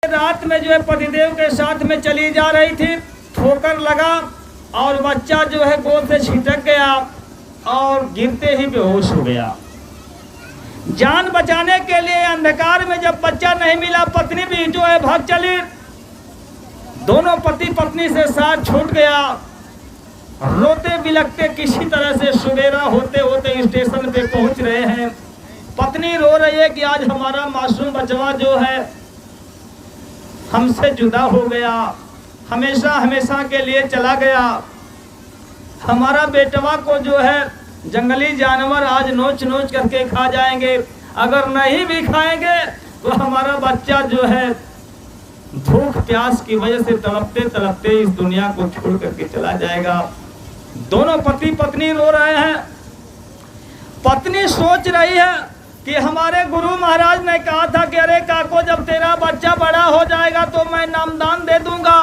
रात में जो है पतिदेव के साथ में चली जा रही थी, ठोकर लगा और बच्चा जो है गोद से छिटक गया और गिरते ही बेहोश हो गया। जान बचाने के लिए अंधकार में जब बच्चा नहीं मिला, पत्नी भी जो है भाग चली। दोनों पति पत्नी से साथ छूट गया। रोते बिलखते किसी तरह से सवेरा होते होते स्टेशन पे पहुंच रहे हैं। पत्नी रो रही है कि आज हमारा मासूम बचवा जो है हमसे जुदा हो गया, हमेशा हमेशा के लिए चला गया। हमारा बेटवा को जो है जंगली जानवर आज नोच नोच करके खा जाएंगे। अगर नहीं भी खाएंगे तो हमारा बच्चा जो है भूख प्यास की वजह से तड़पते तड़पते इस दुनिया को छोड़ करके चला जाएगा। दोनों पति पत्नी रो रहे हैं। पत्नी सोच रही है कि हमारे गुरु महाराज ने कहा था कि अरे काको, जब तेरा बच्चा बड़ा हो जाएगा तो मैं नामदान दे दूंगा।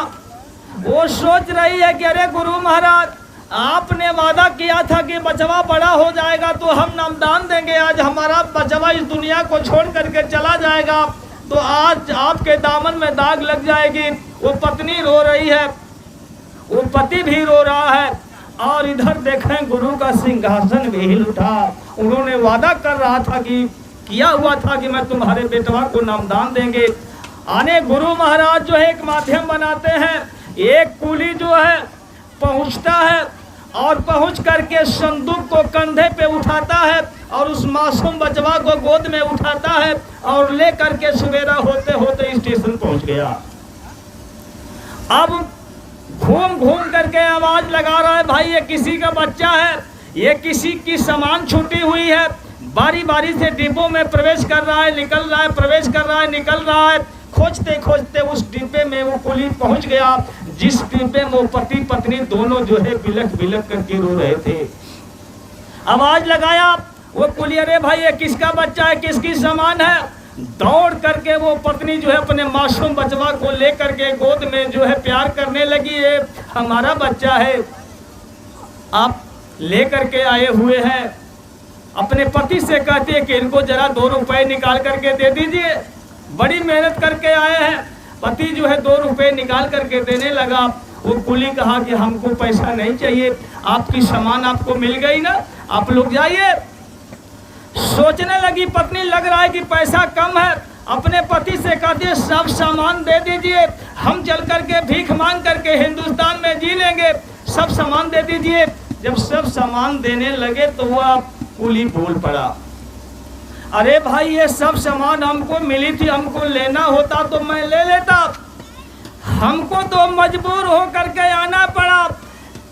वो सोच रही है कि अरे गुरु महाराज, आपने वादा किया था कि बचवा बड़ा हो जाएगा तो हम नामदान देंगे। आज हमारा बचवा इस दुनिया को छोड़ करके चला जाएगा तो आज आपके दामन में दाग लग जाएगी। वो पत्नी रो रही है, वो पति भी रो रहा है और इधर देखें गुरु का सिंहासन भी हिल उठा। उन्होंने वादा कर रहा था कि किया हुआ था कि मैं तुम्हारे बेटवा को नामदान देंगे। आने गुरु महाराज जो है एक माध्यम बनाते हैं। एक कुली जो है पहुंचता है और पहुंच करके संदूक को कंधे पे उठाता है और उस मासूम बचवा को गोद में उठाता है और ले करके सवेरा होते होते स्टेशन पहुंच गया। अब घूम घूम करके आवाज लगा रहा है, भाई ये किसी का बच्चा है, ये किसी की सामान छूटी हुई है। बारी बारी से डिब्बों में प्रवेश कर रहा है, निकल रहा है, प्रवेश कर रहा है, निकल रहा है। खोजते खोजते उस डिब्बे में वो कुली पहुंच गया जिस डिब्बे में वो पति पत्नी दोनों जो है बिलख बिलख करके रो रहे थे। आवाज लगाया वो कुली, अरे भाई ये किसका बच्चा है, किसकी सामान है। दौड़ करके वो पत्नी जो है अपने मासूम बचवा को लेकर के गोद में जो है प्यार करने लगी। ये हमारा बच्चा है, आप लेकर के आए हुए हैं। अपने पति से कहती है कि इनको जरा 2 रुपए निकाल करके दे दीजिए, बड़ी मेहनत करके आए हैं। पति जो है 2 रुपए निकाल करके देने लगा। वो कुली कहा कि हमको पैसा नहीं चाहिए, आपकी सामान आपको मिल गई ना, आप लोग जाइए। सोचने लगी पत्नी, लग रहा है कि पैसा कम है। अपने पति से कहती है सब सामान दे दीजिए, हम चल करके भीख मांग करके हिंदुस्तान में जी लेंगे, सब सामान दे दीजिए। जब सब सामान देने लगे तो वह कुली बोल पड़ा, अरे भाई ये सब सामान हमको मिली थी, हमको लेना होता तो मैं ले लेता, हमको तो मजबूर हो करके आना पड़ा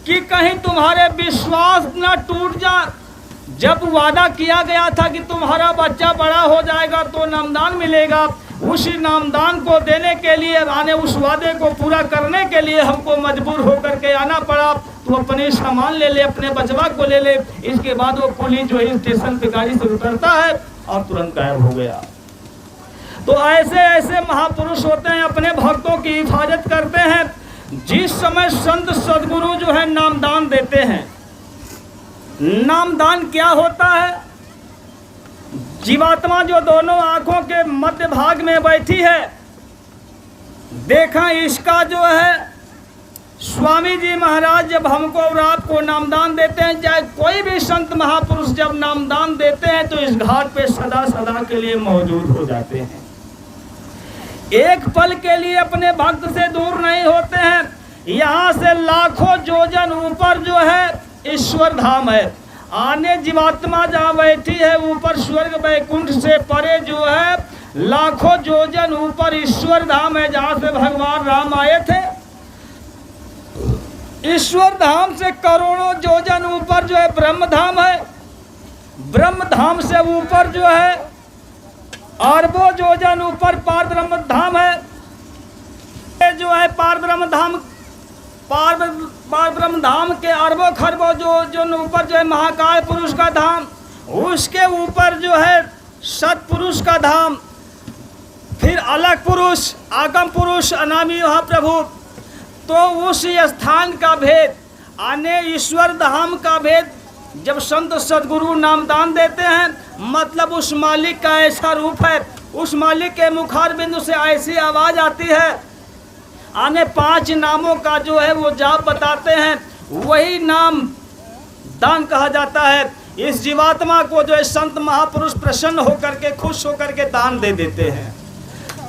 कि कहीं तुम्हारे विश्वास न टूट जाए। जब वादा किया गया था कि तुम्हारा बच्चा बड़ा हो जाएगा तो नामदान मिलेगा, उसी नामदान को देने के लिए, आने उस वादे को पूरा करने के लिए हमको मजबूर होकर के आना पड़ा। तो अपने सामान ले ले, अपने बचवा को ले ले। इसके बाद वो कुली जो है स्टेशन पे गाड़ी से उतरता है और तुरंत गायब हो गया। तो ऐसे ऐसे महापुरुष होते हैं, अपने भक्तों की हिफाजत करते हैं। जिस समय संत सदगुरु जो है नामदान देते हैं, नामदान क्या होता है? जीवात्मा जो दोनों आंखों के मध्य भाग में बैठी है, देखा इसका जो है स्वामी जी महाराज जब हमको और आपको नामदान देते हैं, चाहे कोई भी संत महापुरुष जब नामदान देते हैं तो इस घाट पे सदा सदा के लिए मौजूद हो जाते हैं। एक पल के लिए अपने भक्त से दूर नहीं होते हैं। यहाँ से लाखों योजन ऊपर जो है ईश्वर धाम है। आने जीवात्मा जहाँ बैठी है ऊपर स्वर्ग वैकुंठ से परे जो है लाखों योजन ऊपर ईश्वर धाम है, जहाँ से भगवान राम आए थे। ईश्वर धाम से करोड़ों योजन ऊपर जो है ब्रह्म धाम है। ब्रह्म धाम से ऊपर जो है अरबों योजन ऊपर पार ब्रह्म धाम है। ये जो है पार ब्रह्म धाम के अरबों खरबों जो ऊपर जो है महाकाल पुरुष का धाम, उसके ऊपर जो है सतपुरुष का धाम, फिर अलग पुरुष, आगम पुरुष, अनामी महाप्रभु। तो उस स्थान का भेद, आने ईश्वर धाम का भेद जब संत सदगुरु नामदान देते हैं, मतलब उस मालिक का ऐसा रूप है उस मालिक के मुखार बिंदु से ऐसी आवाज आती है, आने 5 नामों का जो है वो जाप बताते हैं, वही नाम दान कहा जाता है। इस जीवात्मा को जो है संत महापुरुष प्रसन्न होकर के, खुश होकर के दान दे देते हैं।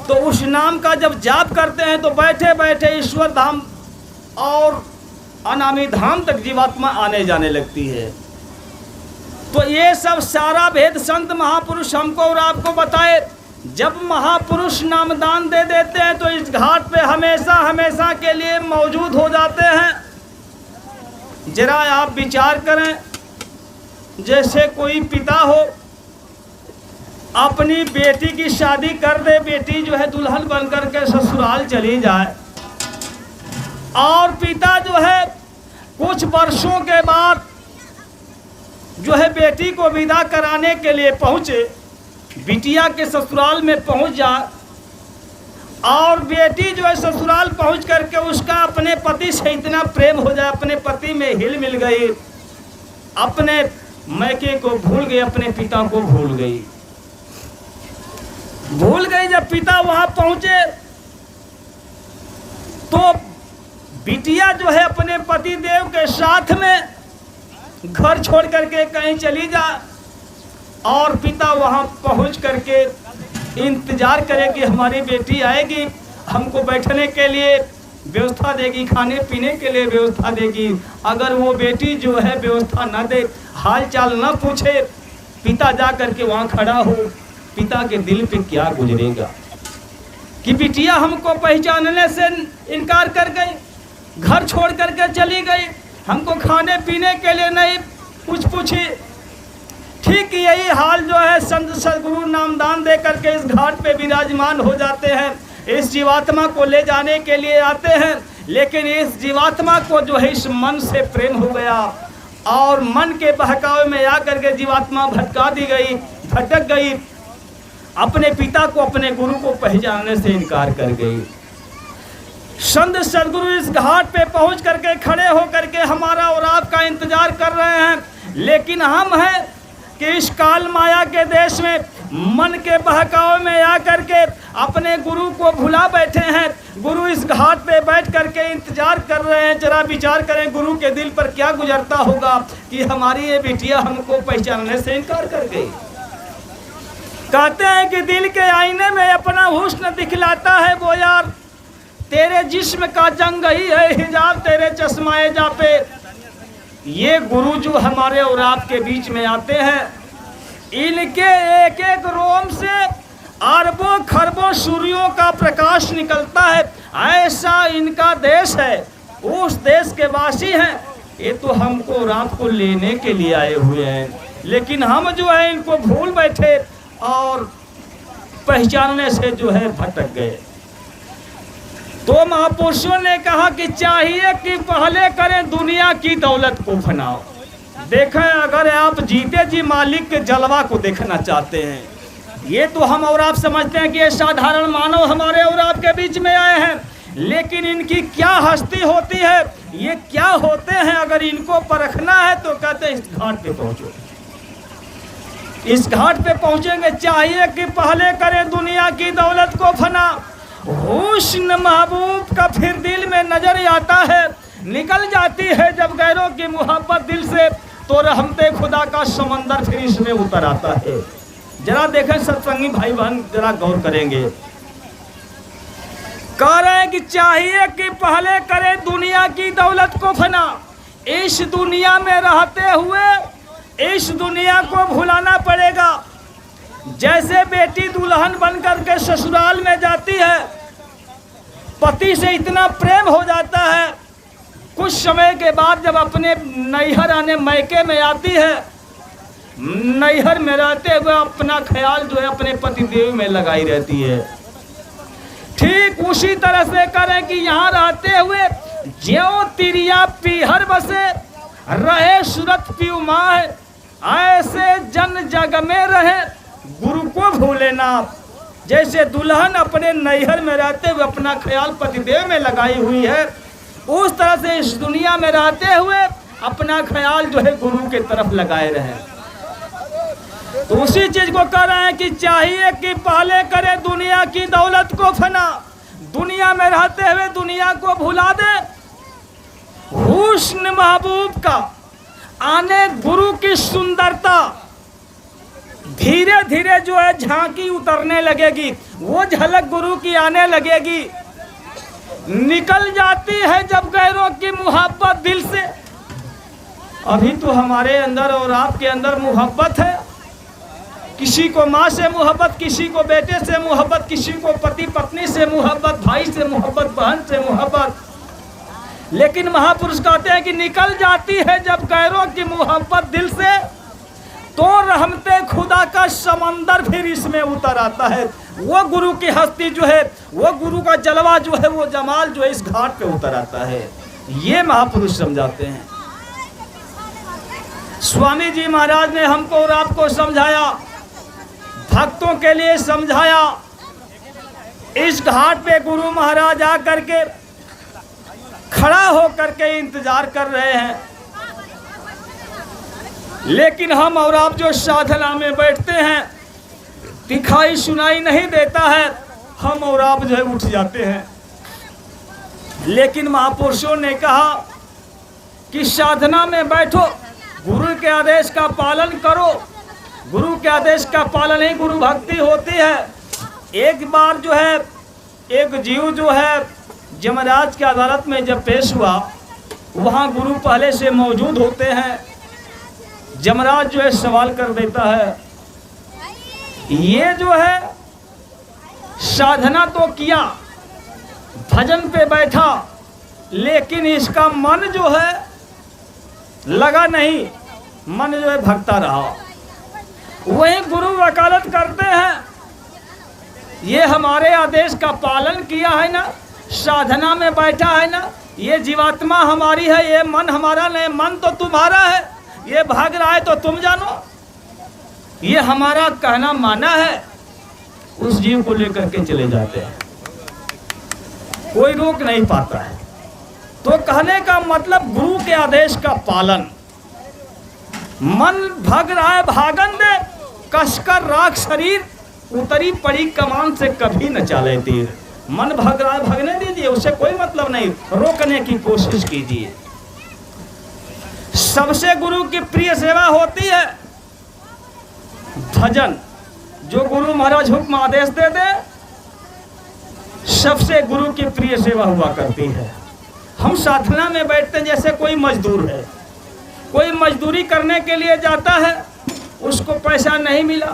तो उस नाम का जब जाप करते हैं तो बैठे बैठे ईश्वर धाम और अनामी धाम तक जीवात्मा आने जाने लगती है। तो ये सब सारा भेद संत महापुरुष हमको और आपको बताए। जब महापुरुष नामदान दे देते हैं तो इस घाट पे हमेशा हमेशा के लिए मौजूद हो जाते हैं। जरा आप विचार करें, जैसे कोई पिता हो, अपनी बेटी की शादी कर दे, बेटी जो है दुल्हन बनकर के ससुराल चली जाए, और पिता जो है कुछ वर्षों के बाद जो है बेटी को विदा कराने के लिए पहुंचे, बिटिया के ससुराल में पहुंच जाए, और बेटी जो है ससुराल पहुंच करके उसका अपने पति से इतना प्रेम हो जाए, अपने पति में हिल मिल गई, अपने मैके को भूल गई, अपने पिता को भूल गई। जब पिता वहां पहुंचे तो बिटिया जो है अपने पति देव के साथ में घर छोड़ करके कहीं चली जा, और पिता वहां पहुंच करके इंतजार करे कि हमारी बेटी आएगी, हमको बैठने के लिए व्यवस्था देगी, खाने पीने के लिए व्यवस्था देगी। अगर वो बेटी जो है व्यवस्था न दे, हाल चाल न पूछे, पिता जा करके वहाँ खड़ा हो, पिता के दिल पे क्या गुजरेगा कि बिटिया हमको पहचानने से इनकार कर गई, घर छोड़ करके चली गई, हमको खाने पीने के लिए नहीं कुछ पूछी। ठीक यही हाल जो है संत सदगुरु नामदान दे करके इस घाट पे विराजमान हो जाते हैं, इस जीवात्मा को ले जाने के लिए आते हैं। लेकिन इस जीवात्मा को जो है इस मन से प्रेम हो गया, और मन के बहकावे में आकर के जीवात्मा भटका दी गई, भटक गई, अपने पिता को, अपने गुरु को पहचानने से इनकार कर गई। संत सदगुरु इस घाट पे पहुंच करके खड़े होकर के हमारा और आपका इंतजार कर रहे हैं। लेकिन हम हैं कि इस काल माया के देश में मन के बहकावे में आकर के अपने गुरु को भुला बैठे हैं। गुरु इस घाट पे बैठ करके इंतजार कर रहे हैं। जरा विचार करें गुरु के दिल पर क्या गुजरता होगा कि हमारी ये बिटिया हमको पहचानने से इनकार कर गई। कहते हैं कि दिल के आईने में अपना हुस्न दिखलाता है वो यार, तेरे जिस्म का जंग ही है हिजाब, तेरे चश्माए जा पे। ये गुरु जो हमारे और आपके बीच में आते हैं, इनके एक एक रोम से अरबों खरबों सूर्यों का प्रकाश निकलता है। ऐसा इनका देश है, उस देश के वासी हैं। ये तो हमको और आपको लेने के लिए आए हुए हैं, लेकिन हम जो है इनको भूल बैठे और पहचानने से जो है भटक गए। तो महापुरुषों ने कहा कि चाहिए कि पहले करें दुनिया की दौलत को फनाओ। देखें, अगर आप जीते जी मालिक के जलवा को देखना चाहते हैं, ये तो हम और आप समझते हैं कि ये साधारण मानव हमारे और आपके बीच में आए हैं, लेकिन इनकी क्या हस्ती होती है, ये क्या होते हैं, अगर इनको परखना है तो कहते हैं इस घाट पे पहुंचो। इस घाट पे पहुंचेंगे, चाहिए कि पहले करें दुनिया की दौलत को फना। हुस्न महबूब का फिर दिल में नजर आता है, निकल जाती है जब गैरों की मोहब्बत दिल से, तो रहमते खुदा का समंदर फिर इसमें उतर आता है। जरा देखें सत्संगी भाई बहन, जरा गौर करेंगे। कह रहे हैं कि चाहिए कि पहले करें दुनिया की दौलत को फना। इस दुनिया में रहते हुए इस दुनिया को भुलाना पड़ेगा। जैसे बेटी दुल्हन बनकर के ससुराल में जाती है, पति से इतना प्रेम हो जाता है, कुछ समय के बाद जब अपने नैहर आने मैके में आती है, नैहर में रहते हुए अपना ख्याल जो है अपने पति देव में लगाई रहती है। ठीक उसी तरह से करें कि यहाँ रहते हुए ज्यों तिरिया पीहर बसे, रहे सूरत पीऊ माह, ऐसे जन जग में रहे गुरु को भूले ना। जैसे दुल्हन अपने नैहर में रहते हुए अपना ख्याल पतिदेव में लगाई हुई है, उस तरह से इस दुनिया में रहते हुए अपना ख्याल जो है गुरु के तरफ लगाए रहे। तो उसी चीज को कह रहे हैं कि चाहिए कि पहले करे दुनिया की दौलत को फना, दुनिया में रहते हुए दुनिया को भुला दे। हुस्न महबूब का आने गुरु की सुंदरता धीरे धीरे जो है झांकी उतरने लगेगी, वो झलक गुरु की आने लगेगी। निकल जाती है जब गैरों की मोहब्बत दिल से। अभी तो हमारे अंदर और आपके अंदर मोहब्बत है, किसी को माँ से मोहब्बत, किसी को बेटे से मोहब्बत, किसी को पति पत्नी से मोहब्बत, भाई से मोहब्बत, बहन से मोहब्बत। लेकिन महापुरुष कहते हैं कि निकल जाती है जब गैरों की मोहब्बत दिल से, तो रहमते खुदा का समंदर फिर इसमें उतर आता है। वो गुरु की हस्ती जो है, वो गुरु का जलवा जो है, वो जमाल जो है इस घाट पे उतर आता है। ये महापुरुष समझाते हैं। स्वामी जी महाराज ने हमको और आपको समझाया, भक्तों के लिए समझाया। इस घाट पे गुरु महाराज आकर के खड़ा होकर के इंतजार कर रहे हैं, लेकिन हम और आप जो साधना में बैठते हैं, दिखाई सुनाई नहीं देता है, हम और आप जो है उठ जाते हैं। लेकिन महापुरुषों ने कहा कि साधना में बैठो, गुरु के आदेश का पालन करो। गुरु के आदेश का पालन ही गुरु भक्ति होती है। एक बार जो है एक जीव जो है यमराज की अदालत में जब पेश हुआ, वहाँ गुरु पहले से मौजूद होते हैं। यमराज जो है सवाल कर देता है, ये जो है साधना तो किया, भजन पे बैठा, लेकिन इसका मन जो है लगा नहीं, मन जो है भटकता रहा। वही गुरु वकालत करते हैं, ये हमारे आदेश का पालन किया है ना, साधना में बैठा है ना, ये जीवात्मा हमारी है, ये मन हमारा नहीं, मन तो तुम्हारा है, ये भाग रहा है तो तुम जानो, ये हमारा कहना माना है। उस जीव को लेकर के चले जाते हैं, कोई रोक नहीं पाता है। तो कहने का मतलब गुरु के आदेश का पालन। मन भाग रहा है, भागन दे, कसकर राख शरीर, उतरी पड़ी कमान से कभी न चाले तीर। मन भाग रहा है, भागने दीजिए, उससे कोई मतलब नहीं, रोकने की कोशिश कीजिए। सबसे गुरु की प्रिय सेवा होती है भजन। जो गुरु महाराज हुक्म आदेश दे दे, सबसे गुरु की प्रिय सेवा हुआ करती है। हम साधना में बैठते हैं जैसे कोई मजदूर है, कोई मजदूरी करने के लिए जाता है, उसको पैसा नहीं मिला,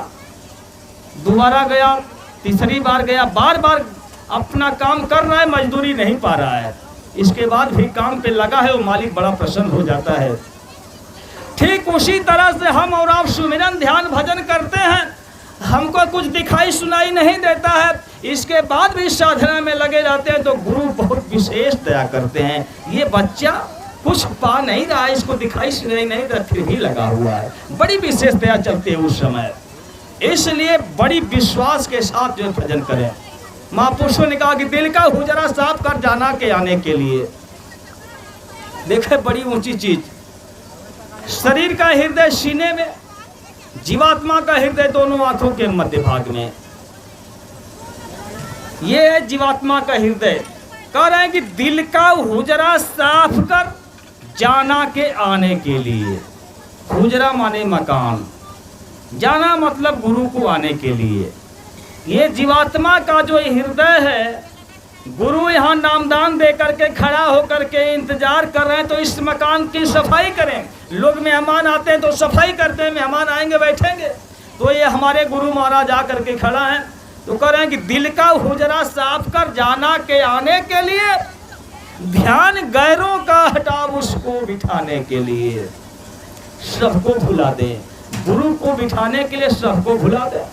दोबारा गया, तीसरी बार गया, बार बार अपना काम कर रहा है, मजदूरी नहीं पा रहा है, इसके बाद भी काम पे लगा है, वो मालिक बड़ा प्रसन्न हो जाता है। ठीक उसी तरह से हम और आप सुमिरन ध्यान भजन करते हैं, हमको कुछ दिखाई सुनाई नहीं देता है, इसके बाद भी साधना में लगे रहते हैं, तो गुरु बहुत विशेष दया करते हैं। ये बच्चा कुछ पा नहीं रहा है, इसको दिखाई सुनाई नहीं देता, फिर भी लगा हुआ है, बड़ी विशेष दया चलती है उस समय। इसलिए बड़ी विश्वास के साथ जो भजन करें। महापुरुषों ने कहा कि दिल का हुजरा साफ कर जाना के आने के लिए। देखे बड़ी ऊंची चीज, शरीर का हृदय सीने में, जीवात्मा का हृदय दोनों हाथों के मध्य भाग में। ये है जीवात्मा का हृदय। कह रहे हैं कि दिल का हुजरा साफ कर जाना के आने के लिए। हुजरा माने मकान, जाना मतलब गुरु को आने के लिए। ये जीवात्मा का जो हृदय है, गुरु यहाँ नामदान दे करके खड़ा होकर के इंतजार कर रहे हैं, तो इस मकान की सफाई करें। लोग मेहमान आते हैं तो सफाई करते हैं, मेहमान आएंगे बैठेंगे, तो ये हमारे गुरु महाराज आकर के खड़ा हैं, तो कह रहे हैं कि दिल का हुजरा साफ कर जाना के आने के लिए, ध्यान गैरों का हटा उसको बिठाने के लिए। सबको भुला दे, गुरु को बिठाने के लिए सबको भुला दे।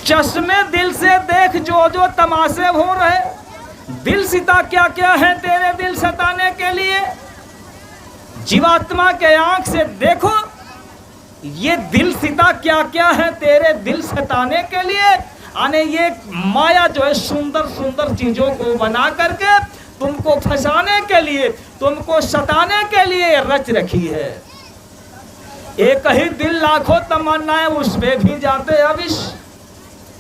चश्मे दिल से देख जो जो तमाशे हो रहे, दिल सिता क्या क्या है तेरे दिल सताने के लिए। जीवात्मा के आंख से देखो, ये दिल सिता क्या क्या है तेरे दिल सताने के लिए। आने ये माया जो है सुंदर सुंदर चीजों को बना करके तुमको फंसाने के लिए, तुमको सताने के लिए रच रखी है। एक ही दिल लाखों तमन्नाएं, उस पे भी जाते अविश,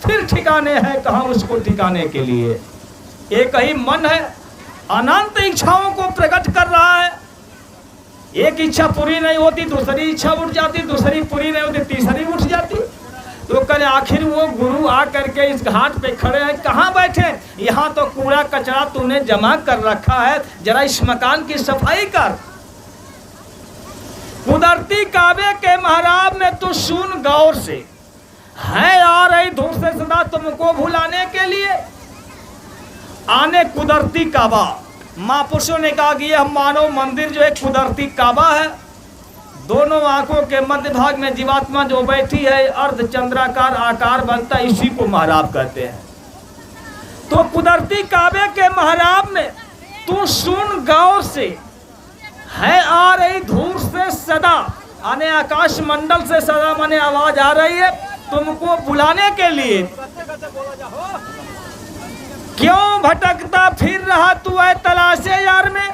फिर ठिकाने हैं कहाँ उसको ठिकाने के लिए। एक ही मन है, अनंत इच्छाओं को प्रकट कर रहा है। एक इच्छा पूरी नहीं होती, दूसरी इच्छा उठ जाती, दूसरी पूरी नहीं होती, तीसरी उठ जाती। तो कल आखिर वो गुरु आ करके इस घाट पे खड़े हैं, कहाँ बैठे? यहाँ तो कूड़ा कचरा तूने जमा कर रखा है, जरा इस मकान की सफाई कर। कुदरती काबे के महराब में तू सुन गौर से, है आ रही धूप से सदा तुमको भुलाने के लिए। आने कुदरती काबा, महापुरुषों ने कहा कि यह मानव मंदिर जो एक कुदरती काबा है। दोनों आंखों के मध्य भाग में जीवात्मा जो बैठी है, अर्ध चंद्राकार आकार बनता है, इसी को महराब कहते हैं। तो कुदरती काबे के महराब में तू सुन गौर से, है आ रही धूप से सदा, आने आकाश मंडल से सदा माने आवाज आ रही है तुमको बुलाने के लिए। क्यों भटकता फिर रहा तू है तलाशे यार में?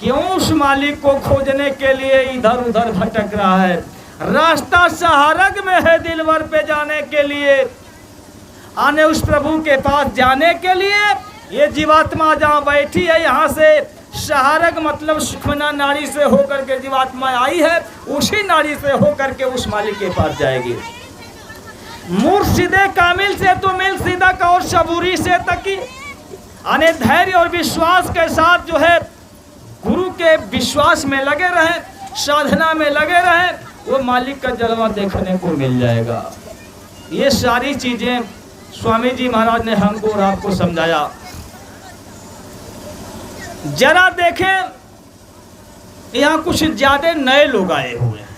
क्यों उस मालिक को खोजने के लिए इधर उधर भटक रहा है? रास्ता सहारग में है दिलवर पे जाने के लिए, आने उस प्रभु के पास जाने के लिए। ये जीवात्मा जहाँ बैठी है, यहाँ से सहारग मतलब सुखमना नारी से होकर के जीवात्मा आई है, उसी नारी से होकर के उस मालिक के पास जाएगी। मुर्शिदे कामिल से तो मिल सिदक और सबूरी से तकी, आने धैर्य और विश्वास के साथ जो है गुरु के विश्वास में लगे रहे, साधना में लगे रहे, वो मालिक का जलवा देखने को मिल जाएगा। ये सारी चीजें स्वामी जी महाराज ने हमको और आपको समझाया। जरा देखें, यहाँ कुछ ज्यादा नए लोग आए हुए हैं,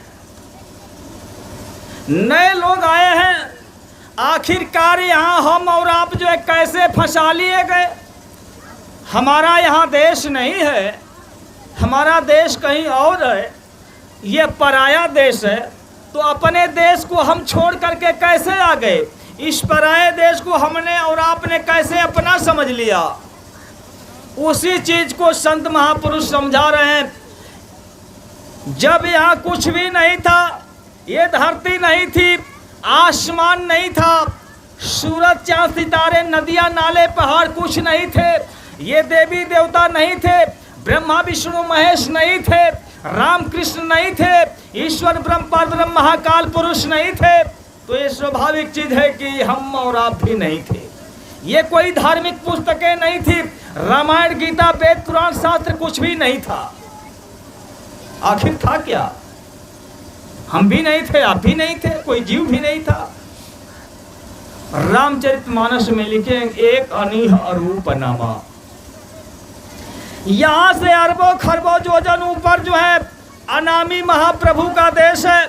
नए लोग आए हैं। आखिरकार यहाँ हम और आप जो है कैसे फंसा लिए गए? हमारा यहाँ देश नहीं है, हमारा देश कहीं और है, ये पराया देश है। तो अपने देश को हम छोड़ करके कैसे आ गए? इस पराये देश को हमने और आपने कैसे अपना समझ लिया? उसी चीज को संत महापुरुष समझा रहे हैं। जब यहाँ कुछ भी नहीं था, ये धरती नहीं थी, आसमान नहीं था, सूरज चांद सितारे नदियां नाले पहाड़ कुछ नहीं थे, ये देवी देवता नहीं थे, ब्रह्मा विष्णु महेश नहीं थे, राम कृष्ण नहीं थे, ईश्वर ब्रह्म परब्रह्म महाकाल पुरुष नहीं थे। तो ये स्वाभाविक चीज है कि हम और आप भी नहीं थे। ये कोई धार्मिक पुस्तकें नहीं थी, रामायण गीता वेद पुराण शास्त्र कुछ भी नहीं था। आखिर था क्या? हम भी नहीं थे, आप भी नहीं थे, कोई जीव भी नहीं था। रामचरितमानस में लिखे एक अनीह अरूप नामा। यहां से अरबों खरबों योजन ऊपर जो है अनामी महाप्रभु का देश है,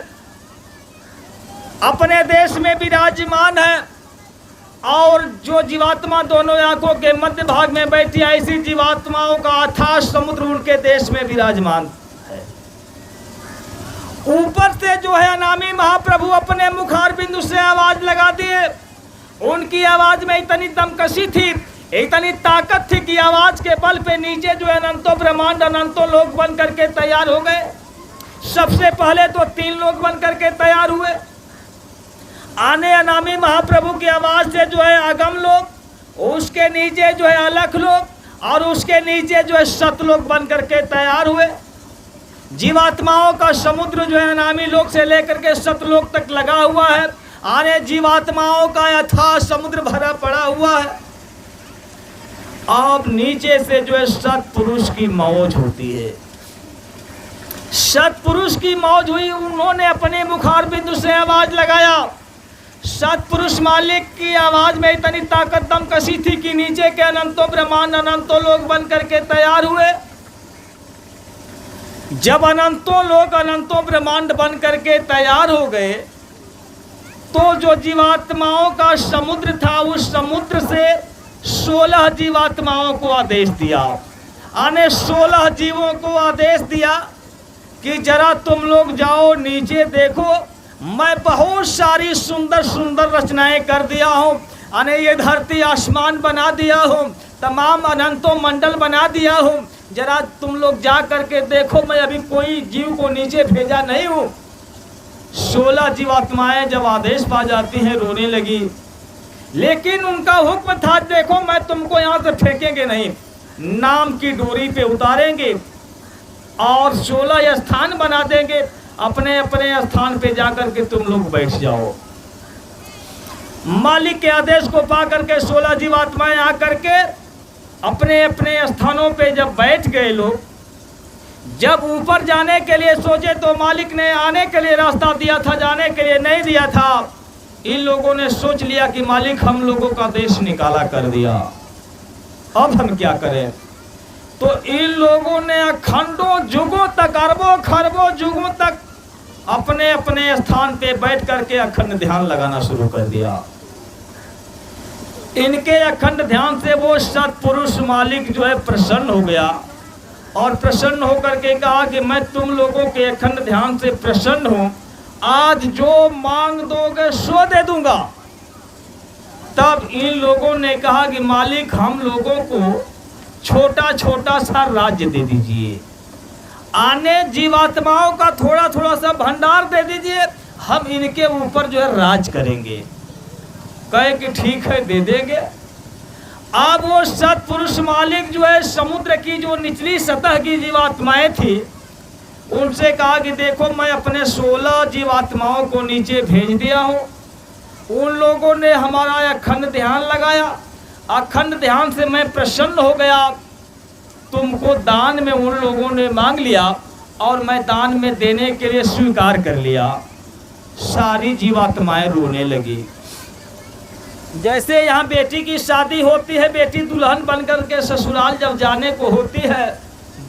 अपने देश में विराजमान है। और जो जीवात्मा दोनों आंखों के मध्य भाग में बैठी, ऐसी जीवात्माओं का अथाह समुद्र उनके देश में विराजमान है। ऊपर से जो है अनामी महाप्रभु अपने मुखार बिंदु से आवाज लगा दिए। उनकी आवाज में इतनी दमकशी थी, इतनी ताकत थी कि आवाज के बल पे नीचे जो है अनंतों ब्रह्मांड अनंतों लोग बन करके तैयार हो गए। सबसे पहले तो 3 लोग बन करके तैयार हुए। आने अनामी महाप्रभु की आवाज से जो है अगम लोग, उसके नीचे जो है अलख लोग, और उसके नीचे जो है सतलोक बन करके तैयार हुए। जीवात्माओं का समुद्र जो है अनामी लोक से लेकर के सतलोक तक लगा हुआ है। आने जीवात्माओं का अथाह समुद्र भरा पड़ा हुआ है। अब नीचे से जो है सतपुरुष की मौज होती है। सतपुरुष की मौज हुई, उन्होंने अपने मुखार बिंदु से आवाज लगाया। सतपुरुष मालिक की आवाज में इतनी ताकत दमकशी थी कि नीचे के अनंतों ब्रह्मांड अनंतों लोग बन करके तैयार हुए। जब अनंतों लोग अनंतों ब्रह्मांड बन करके तैयार हो गए, तो जो जीवात्माओं का समुद्र था, उस समुद्र से 16 जीवात्माओं को आदेश दिया। आने 16 जीवों को आदेश दिया कि जरा तुम लोग जाओ नीचे देखो, मैं बहुत सारी सुंदर सुंदर रचनाएं कर दिया हूँ। अने ये धरती आसमान बना दिया हूँ, तमाम अनंतों मंडल बना दिया हूँ। जरा तुम लोग जा करके देखो, मैं अभी कोई जीव को नीचे भेजा नहीं हूँ। 16 जीवात्माएं जब आदेश पा जाती हैं रोने लगी, लेकिन उनका हुक्म था देखो मैं तुमको यहाँ से फेंकेंगे नहीं, नाम की डोरी पे उतारेंगे और 16 स्थान बना देंगे, अपने अपने स्थान पे जाकर के तुम लोग बैठ जाओ। मालिक के आदेश को पा करके 16 जीवात्माएं आकर के अपने अपने स्थानों पे जब बैठ गए लोग, जब ऊपर जाने के लिए सोचे तो मालिक ने आने के लिए रास्ता दिया था, जाने के लिए नहीं दिया था। इन लोगों ने सोच लिया कि मालिक हम लोगों का देश निकाला कर दिया, अब हम क्या करें। तो इन लोगों ने अखंडों युगों तक, अरबों खरबों युगों तक अपने अपने स्थान पे बैठ करके अखंड ध्यान लगाना शुरू कर दिया। इनके अखंड ध्यान से वो सत्पुरुष मालिक जो है प्रसन्न हो गया और प्रसन्न होकर के कहा कि मैं तुम लोगों के अखंड ध्यान से प्रसन्न हूं, आज जो मांग दोगे सो दे दूंगा। तब इन लोगों ने कहा कि मालिक हम लोगों को छोटा छोटा सा राज्य दे दीजिए, आने जीवात्माओं का थोड़ा थोड़ा सा भंडार दे दीजिए, हम इनके ऊपर जो है राज करेंगे। कहे कि ठीक है दे देंगे। अब वो सत्पुरुष मालिक जो है समुद्र की जो निचली सतह की जीवात्माएं थी, उनसे कहा कि देखो मैं अपने 16 जीवात्माओं को नीचे भेज दिया हूँ। उन लोगों ने हमारा अखंड ध्यान लगाया, अखंड ध्यान से मैं प्रसन्न हो गया, तुमको दान में उन लोगों ने मांग लिया और मैं दान में देने के लिए स्वीकार कर लिया। सारी जीवात्माएं रोने लगी। जैसे यहाँ बेटी की शादी होती है, बेटी दुल्हन बनकर के ससुराल जब जाने को होती है,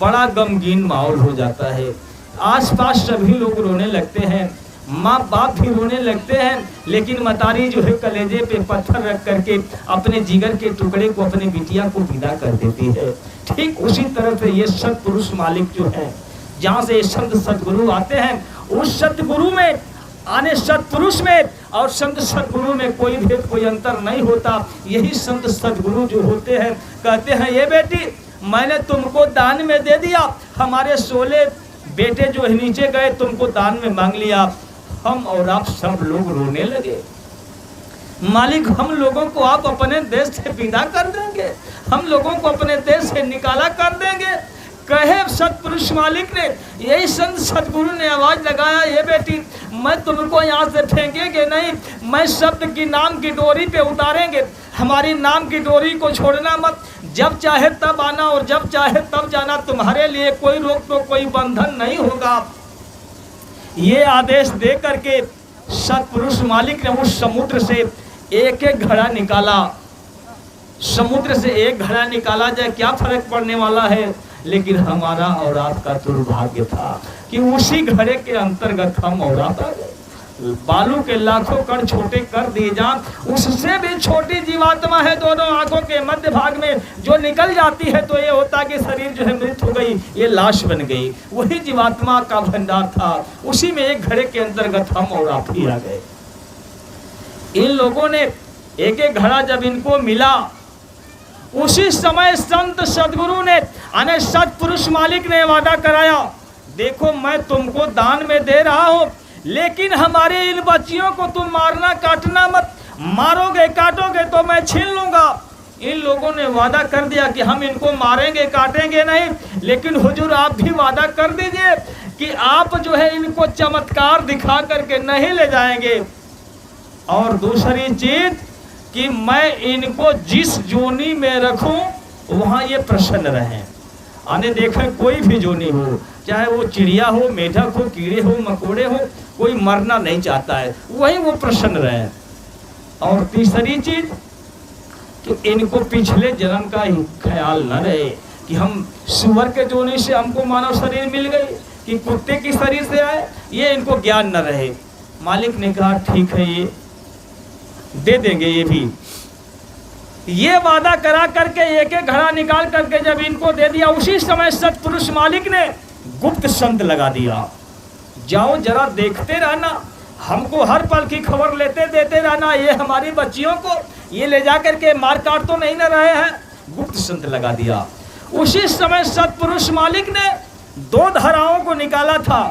बड़ा गमगीन माहौल हो जाता है। आसपास सभी लोग रोने लगते हैं, माँ बाप भी रोने लगते हैं, लेकिन मतारी जो है कलेजे पे पत्थर रख करके अपने जिगर के टुकड़े को अपनी बिटिया को विदा कर देती है। ठीक उसी तरह से ये सत्पुरुष मालिक जो है, जहाँ से संत सदगुरु आते हैं, उस सतगुरु में आने सत्पुरुष में और संत सदगुरु में कोई भेद कोई अंतर नहीं होता। यही संत सदगुरु जो होते हैं कहते हैं ये बेटी मैंने तुमको दान में दे दिया, हमारे 16 बेटे जो नीचे गए तुमको दान में मांग लिया। हम और आप सब लोग रोने लगे, मालिक हम लोगों को आप अपने देश से विदा कर देंगे, हम लोगों को अपने देश से निकाला कर देंगे। कहे सत्पुरुष मालिक ने, यही संत सदगुरु ने आवाज लगाया ये बेटी मैं तुमको यहाँ से फेंकेंगे नहीं, मैं शब्द की नाम की डोरी पे उतारेंगे, हमारी नाम की डोरी को छोड़ना मत, जब चाहे तब आना और जब चाहे तब जाना, तुम्हारे लिए कोई रोक तो कोई बंधन नहीं होगा। ये आदेश दे करके सत्पुरुष मालिक ने उस समुद्र से एक एक घड़ा निकाला। समुद्र से एक घड़ा निकाला जाए क्या फर्क पड़ने वाला है, लेकिन हमारा और आपका दुर्भाग्य था कि उसी घड़े के अंतर्गत हम और आप आ गए। बालू के लाखों कण छोटे कर दिए जान, उससे भी छोटी जीवात्मा है दोनों आंखों के मध्य भाग में, जो निकल जाती है तो ये होता कि शरीर जो है मृत हो गई, ये लाश बन गई। वही जीवात्मा का भंडार था, उसी में एक घड़े के अंतर्गत हम और आप ही आ गए। इन लोगों ने एक एक घड़ा जब इनको मिला, उसी समय संत सदगुरु ने अने सत्पुरुष मालिक ने वादा कराया, देखो मैं तुमको दान में दे रहा हूँ, लेकिन हमारे इन बच्चियों को तुम मारना काटना मत, मारोगे काटोगे तो मैं छीन लूंगा। इन लोगों ने वादा कर दिया कि हम इनको मारेंगे काटेंगे नहीं, लेकिन हुजूर आप भी वादा कर दीजिए कि आप जो है इनको चमत्कार दिखा करके नहीं ले जाएंगे। और दूसरी चीज कि मैं इनको जिस जोनी में रखूं वहां ये प्रसन्न रहें। आने देखें कोई भी जोनी हो, चाहे वो चिड़िया हो, मेढक हो, कीड़े हो, मकोड़े हो, कोई मरना नहीं चाहता है, वही वो प्रसन्न रहे। और तीसरी चीज कि इनको पिछले जन्म का ही ख्याल न रहे कि हम सुअर के जोनी से हमको मानव शरीर मिल गई कि कुत्ते की शरीर से आए, ये इनको ज्ञान न रहे। मालिक ने कहा ठीक है ये दे देंगे। ये भी ये वादा करा करके एक एक घड़ा निकाल करके जब इनको दे दिया, उसी समय सत्पुरुष मालिक ने गुप्त संत लगा दिया, जाओ जरा देखते रहना, हमको हर पल की खबर लेते देते रहना, ये हमारी बच्चियों को ये ले जा करके मार काट तो नहीं न रहे हैं। गुप्त संत लगा दिया। उसी समय सत्पुरुष मालिक ने 2 धाराओं को निकाला था।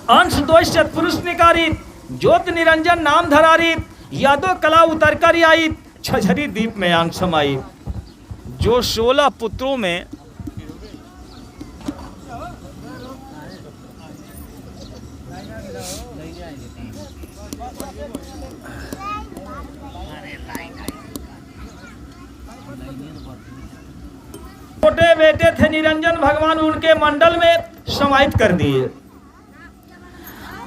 अंश दोष सत्पुरुष निकारी, ज्योत निरंजन नाम धरारी, यादो कला उतर कर आई, छझरी दीप में आंख समाई। जो 16 पुत्रों में छोटे बेटे थे निरंजन भगवान, उनके मंडल में समाहित कर दिए।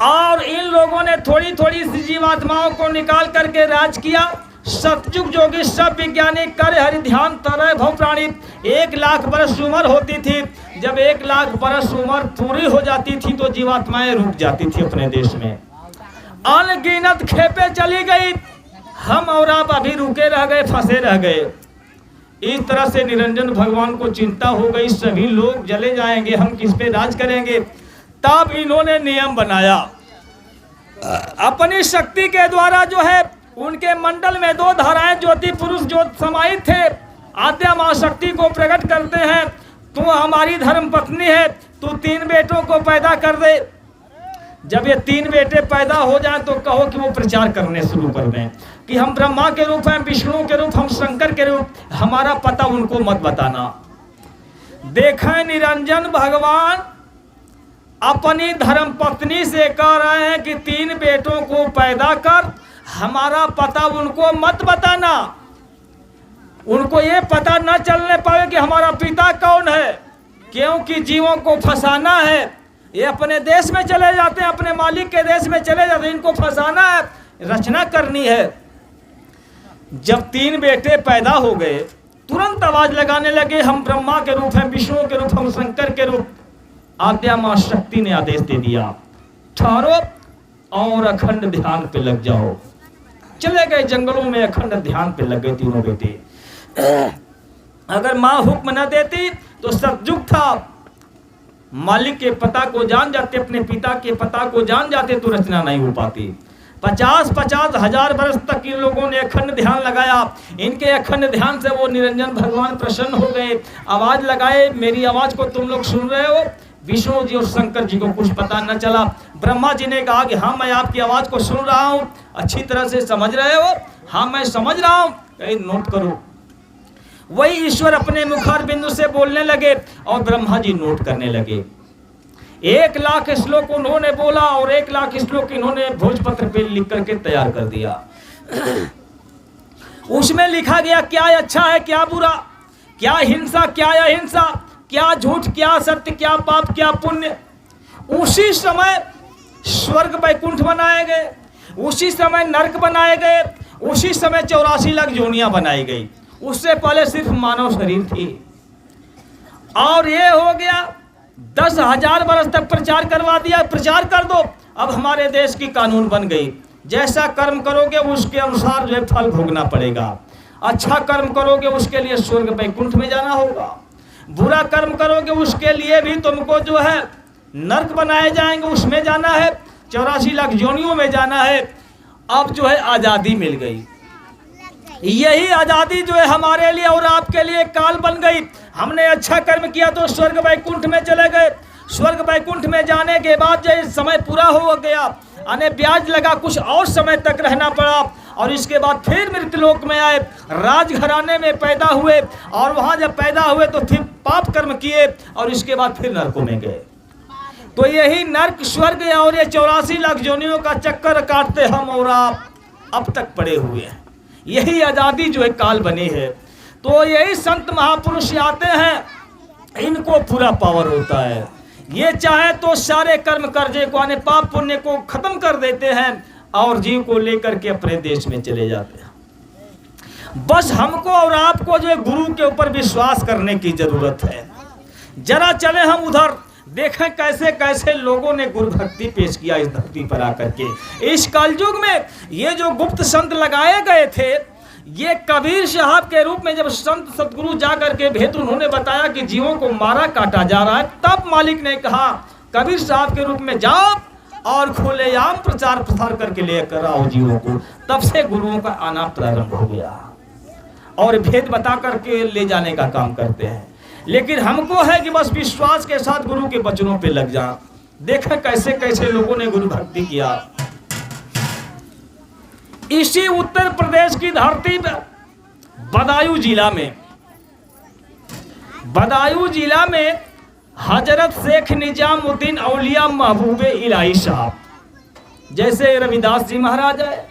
और इन लोगों ने थोड़ी थोड़ी जीवात्माओं को निकाल करके राज किया। सतयुग जोगी सब विज्ञानी कर हरि ध्यान तरह भव प्राणी। 1 लाख बरस उम्र होती थी। जब 1 लाख बरस उम्र पूरी हो जाती थी तो जीवात्माएं रुक जाती थी अपने देश में। अनगिनत खेपे चली गई, हम और आप अभी रुके रह गए, फंसे रह गए। इस तरह से निरंजन भगवान को चिंता हो गई, सभी लोग जले जाएंगे, हम किस पे राज करेंगे। तब इन्होंने नियम बनाया, अपनी शक्ति के द्वारा जो है उनके मंडल में 2 धाराएं ज्योति पुरुष जो समाहित थे, आद्या मां शक्ति को प्रकट करते हैं, तू हमारी धर्म पत्नी है, तू 3 बेटों को पैदा कर दे। जब ये 3 बेटे पैदा हो जाएं तो कहो कि वो प्रचार करने शुरू कर दें कि हम ब्रह्मा के रूप हैं, विष्णु के रूप, हम शंकर के रूप, हमारा पता उनको मत बताना। देखें निरंजन भगवान अपनी धर्म पत्नी से कह रहे हैं कि 3 बेटों को पैदा कर, हमारा पता उनको मत बताना। उनको ये पता न चलने पाए कि हमारा पिता कौन है, क्योंकि जीवों को फंसाना है। ये अपने देश में चले जाते हैं, अपने मालिक के देश में चले जाते हैं, इनको फंसाना है, रचना करनी है। जब 3 बेटे पैदा हो गए, तुरंत आवाज लगाने लगे, हम ब्रह्मा के रूप हैं, विष्णु के रूप, हम शंकर के रूप। आद्या मां शक्ति ने आदेश दे दिया, ठहरो और अखंड ध्यान पे लग जाओ। चले गए जंगलों में, अखंड ध्यान पे लग गए तीनों बेटे। अगर मां हुक्म न देती तो सतयुग था, मालिक के पता को जान जाते, अपने पिता के पता को जान जाते तो रचना नहीं हो पाती। 50-50 हजार वर्ष तक इन लोगों ने अखंड ध्यान लगाया। इनके अखंड ध्यान से वो निरंजन भगवान प्रसन्न हो गए, आवाज लगाए, मेरी आवाज को तुम लोग सुन रहे हो। विष्णु जी और शंकर जी को कुछ पता न चला। ब्रह्मा जी ने कहा कि हाँ मैं आपकी आवाज को सुन रहा हूँ, अच्छी तरह से समझ रहे हो? हाँ मैं समझ रहा हूँ, कहीं नोट करो। वही ईश्वर अपने मुखार बिंदु से बोलने लगे और ब्रह्मा जी नोट करने लगे। 1 लाख श्लोक उन्होंने बोला और 1 लाख श्लोक इन्होंने भोजपत्र पे लिख करके तैयार कर दिया। उसमें लिखा गया क्या अच्छा है, क्या बुरा, क्या हिंसा, क्या अहिंसा, क्या झूठ, क्या सत्य, क्या पाप, क्या पुण्य। उसी समय स्वर्ग वैकुंठ बनाए गए, उसी समय नरक बनाए गए, उसी समय 84 लाख जोनियां बनाई गई। उससे पहले सिर्फ मानव शरीर थी। और ये हो गया 10,000 वर्ष तक प्रचार करवा दिया, प्रचार कर दो। अब हमारे देश की कानून बन गई, जैसा कर्म करोगे उसके अनुसार जो है फल भोगना पड़ेगा। अच्छा कर्म करोगे उसके लिए स्वर्ग वैकुंठ में जाना होगा, बुरा कर्म करोगे उसके लिए भी तुमको जो है नरक बनाए जाएंगे, उसमें जाना है, 84 लाख जोनियों में जाना है। अब जो है आज़ादी मिल गई। यही आज़ादी जो है हमारे लिए और आपके लिए काल बन गई। हमने अच्छा कर्म किया तो स्वर्ग वैकुंठ में चले गए। स्वर्ग वैकुंठ में जाने के बाद जो समय पूरा हो गया, अने ब्याज लगा, कुछ और समय तक रहना पड़ा और इसके बाद फिर मृत्युलोक में आए, राजघराने में पैदा हुए और वहाँ जब पैदा हुए तो फिर पाप कर्म किए और इसके बाद फिर नरकों में गए। तो यही नरक स्वर्ग और ये 84 लाख जोनियों का चक्कर काटते हम और आप अब तक पड़े हुए हैं। यही आज़ादी जो है काल बनी है। तो यही संत महापुरुष आते हैं, इनको पूरा पावर होता है। ये चाहे तो सारे कर्म कर्जे को, आने पाप पुण्य को खत्म कर देते हैं और जीव को लेकर के अपने देश में चले जाते हैं। बस हमको और आपको जो है गुरु के ऊपर विश्वास करने की जरूरत है। जरा चले हम उधर, देखें कैसे कैसे लोगों ने गुरु भक्ति पेश किया इस धरती पर आकर के। इस कलयुग में ये जो गुप्त संत लगाए गए थे, ये कबीर साहब के रूप में जब संत सतगुरु जाकर के भेद उन्होंने बताया कि जीवों को मारा काटा जा रहा है, तब मालिक ने कहा कबीर साहब के रूप में जाओ और खुलेआम प्रचार प्रसार करके लेकर आओ जीवों को। तब से गुरुओं का आना प्रारंभ हो गया और भेद बता करके ले जाने का काम करते हैं। लेकिन हमको है कि बस विश्वास के साथ गुरु के वचनों पे लग जा। देखा कैसे कैसे लोगों ने गुरु भक्ति किया। इसी उत्तर प्रदेश की धरती पर बदायूं जिला में हजरत शेख निजामुद्दीन औलिया महबूबे इलाही साहब, जैसे रविदास जी महाराज आए,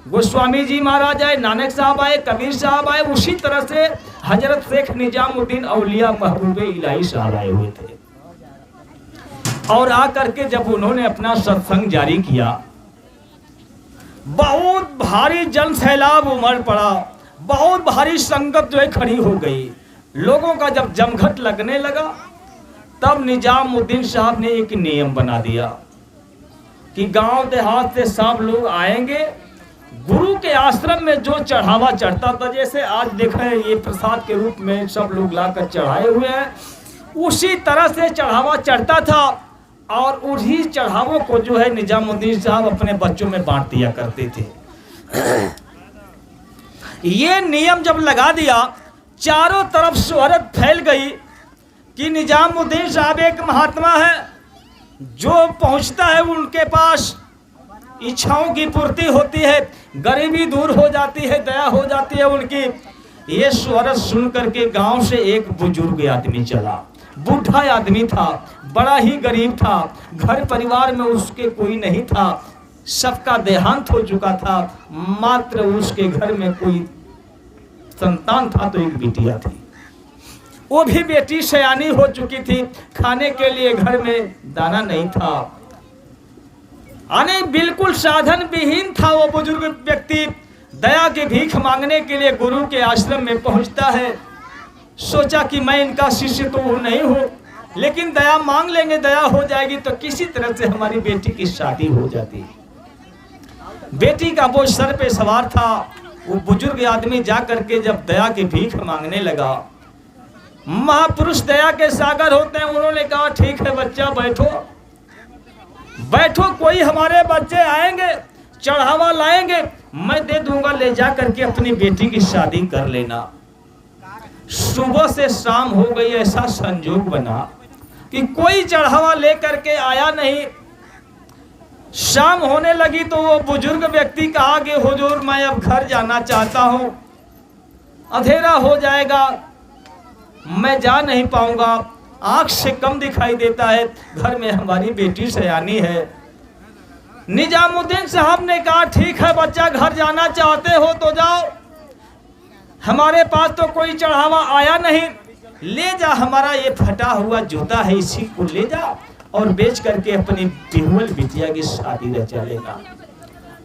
गोस्वामी जी महाराज आए, नानक साहब आए, कबीर साहब आए, उसी तरह से हजरत शेख निजामुद्दीन औलिया महबूबे इलाही साहब आए हुए थे। और आकर के जब उन्होंने अपना सत्संग जारी किया, बहुत भारी जन सैलाब उमड़ पड़ा, बहुत भारी संगत जो है खड़ी हो गई। लोगों का जब जमघट लगने लगा, तब निजामुद्दीन साहब ने एक नियम बना दिया कि गांव देहात से सब लोग आएंगे, गुरु के आश्रम में जो चढ़ावा चढ़ता था, जैसे आज देखें ये प्रसाद के रूप में सब लोग लाकर चढ़ाए हुए हैं, उसी तरह से चढ़ावा चढ़ता था। और उन्हीं चढ़ावों को जो है निजामुद्दीन साहब अपने बच्चों में बांट दिया करते थे। ये नियम जब लगा दिया, चारों तरफ शोहरत फैल गई कि निजामुद्दीन साहब एक महात्मा है, जो पहुंचता है उनके पास इच्छाओं की पूर्ति होती है, गरीबी दूर हो जाती है, दया हो जाती है उनकी। ये शोहरत सुन करके गांव से एक बुजुर्ग आदमी चला, बूढ़ा आदमी था, बड़ा ही गरीब था, घर परिवार में उसके कोई नहीं था, सबका देहांत हो चुका था, मात्र उसके घर में कोई संतान था तो एक बिटिया थी। वो भी बेटी सयानी हो चुकी थी, खाने के लिए घर में दाना नहीं था, बिल्कुल साधन विहीन था। वो बुजुर्ग व्यक्ति दया की भीख मांगने के लिए गुरु के आश्रम में पहुंचता है। सोचा कि मैं इनका शिष्य तो नहीं हूं, लेकिन दया मांग लेंगे, दया हो जाएगी तो किसी तरह से हमारी बेटी की शादी हो जाती। बेटी का बोझ सर पे सवार था। वो बुजुर्ग आदमी जा करके जब दया की भीख मांगने लगा, महापुरुष दया के सागर होते हैं, उन्होंने कहा ठीक है बच्चा बैठो बैठो, कोई हमारे बच्चे आएंगे चढ़ावा लाएंगे, मैं दे दूंगा, ले जा करके अपनी बेटी की शादी कर लेना। सुबह से शाम हो गई, ऐसा संजोग बना कि कोई चढ़ावा लेकर के आया नहीं। शाम होने लगी तो वो बुजुर्ग व्यक्ति कहा कि हुजूर मैं अब घर जाना चाहता हूं, अंधेरा हो जाएगा, मैं जा नहीं पाऊंगा, आंख से कम दिखाई देता है, घर में हमारी बेटी सयानी है। निजामुद्दीन साहब ने कहा ठीक है बच्चा, घर जाना चाहते हो तो जाओ, हमारे पास तो कोई चढ़ावा आया नहीं, ले जा, हमारा ये फटा हुआ जूता है, इसी को ले जा और बेच करके अपनी बिहुल बिटिया की शादी रचा लेना।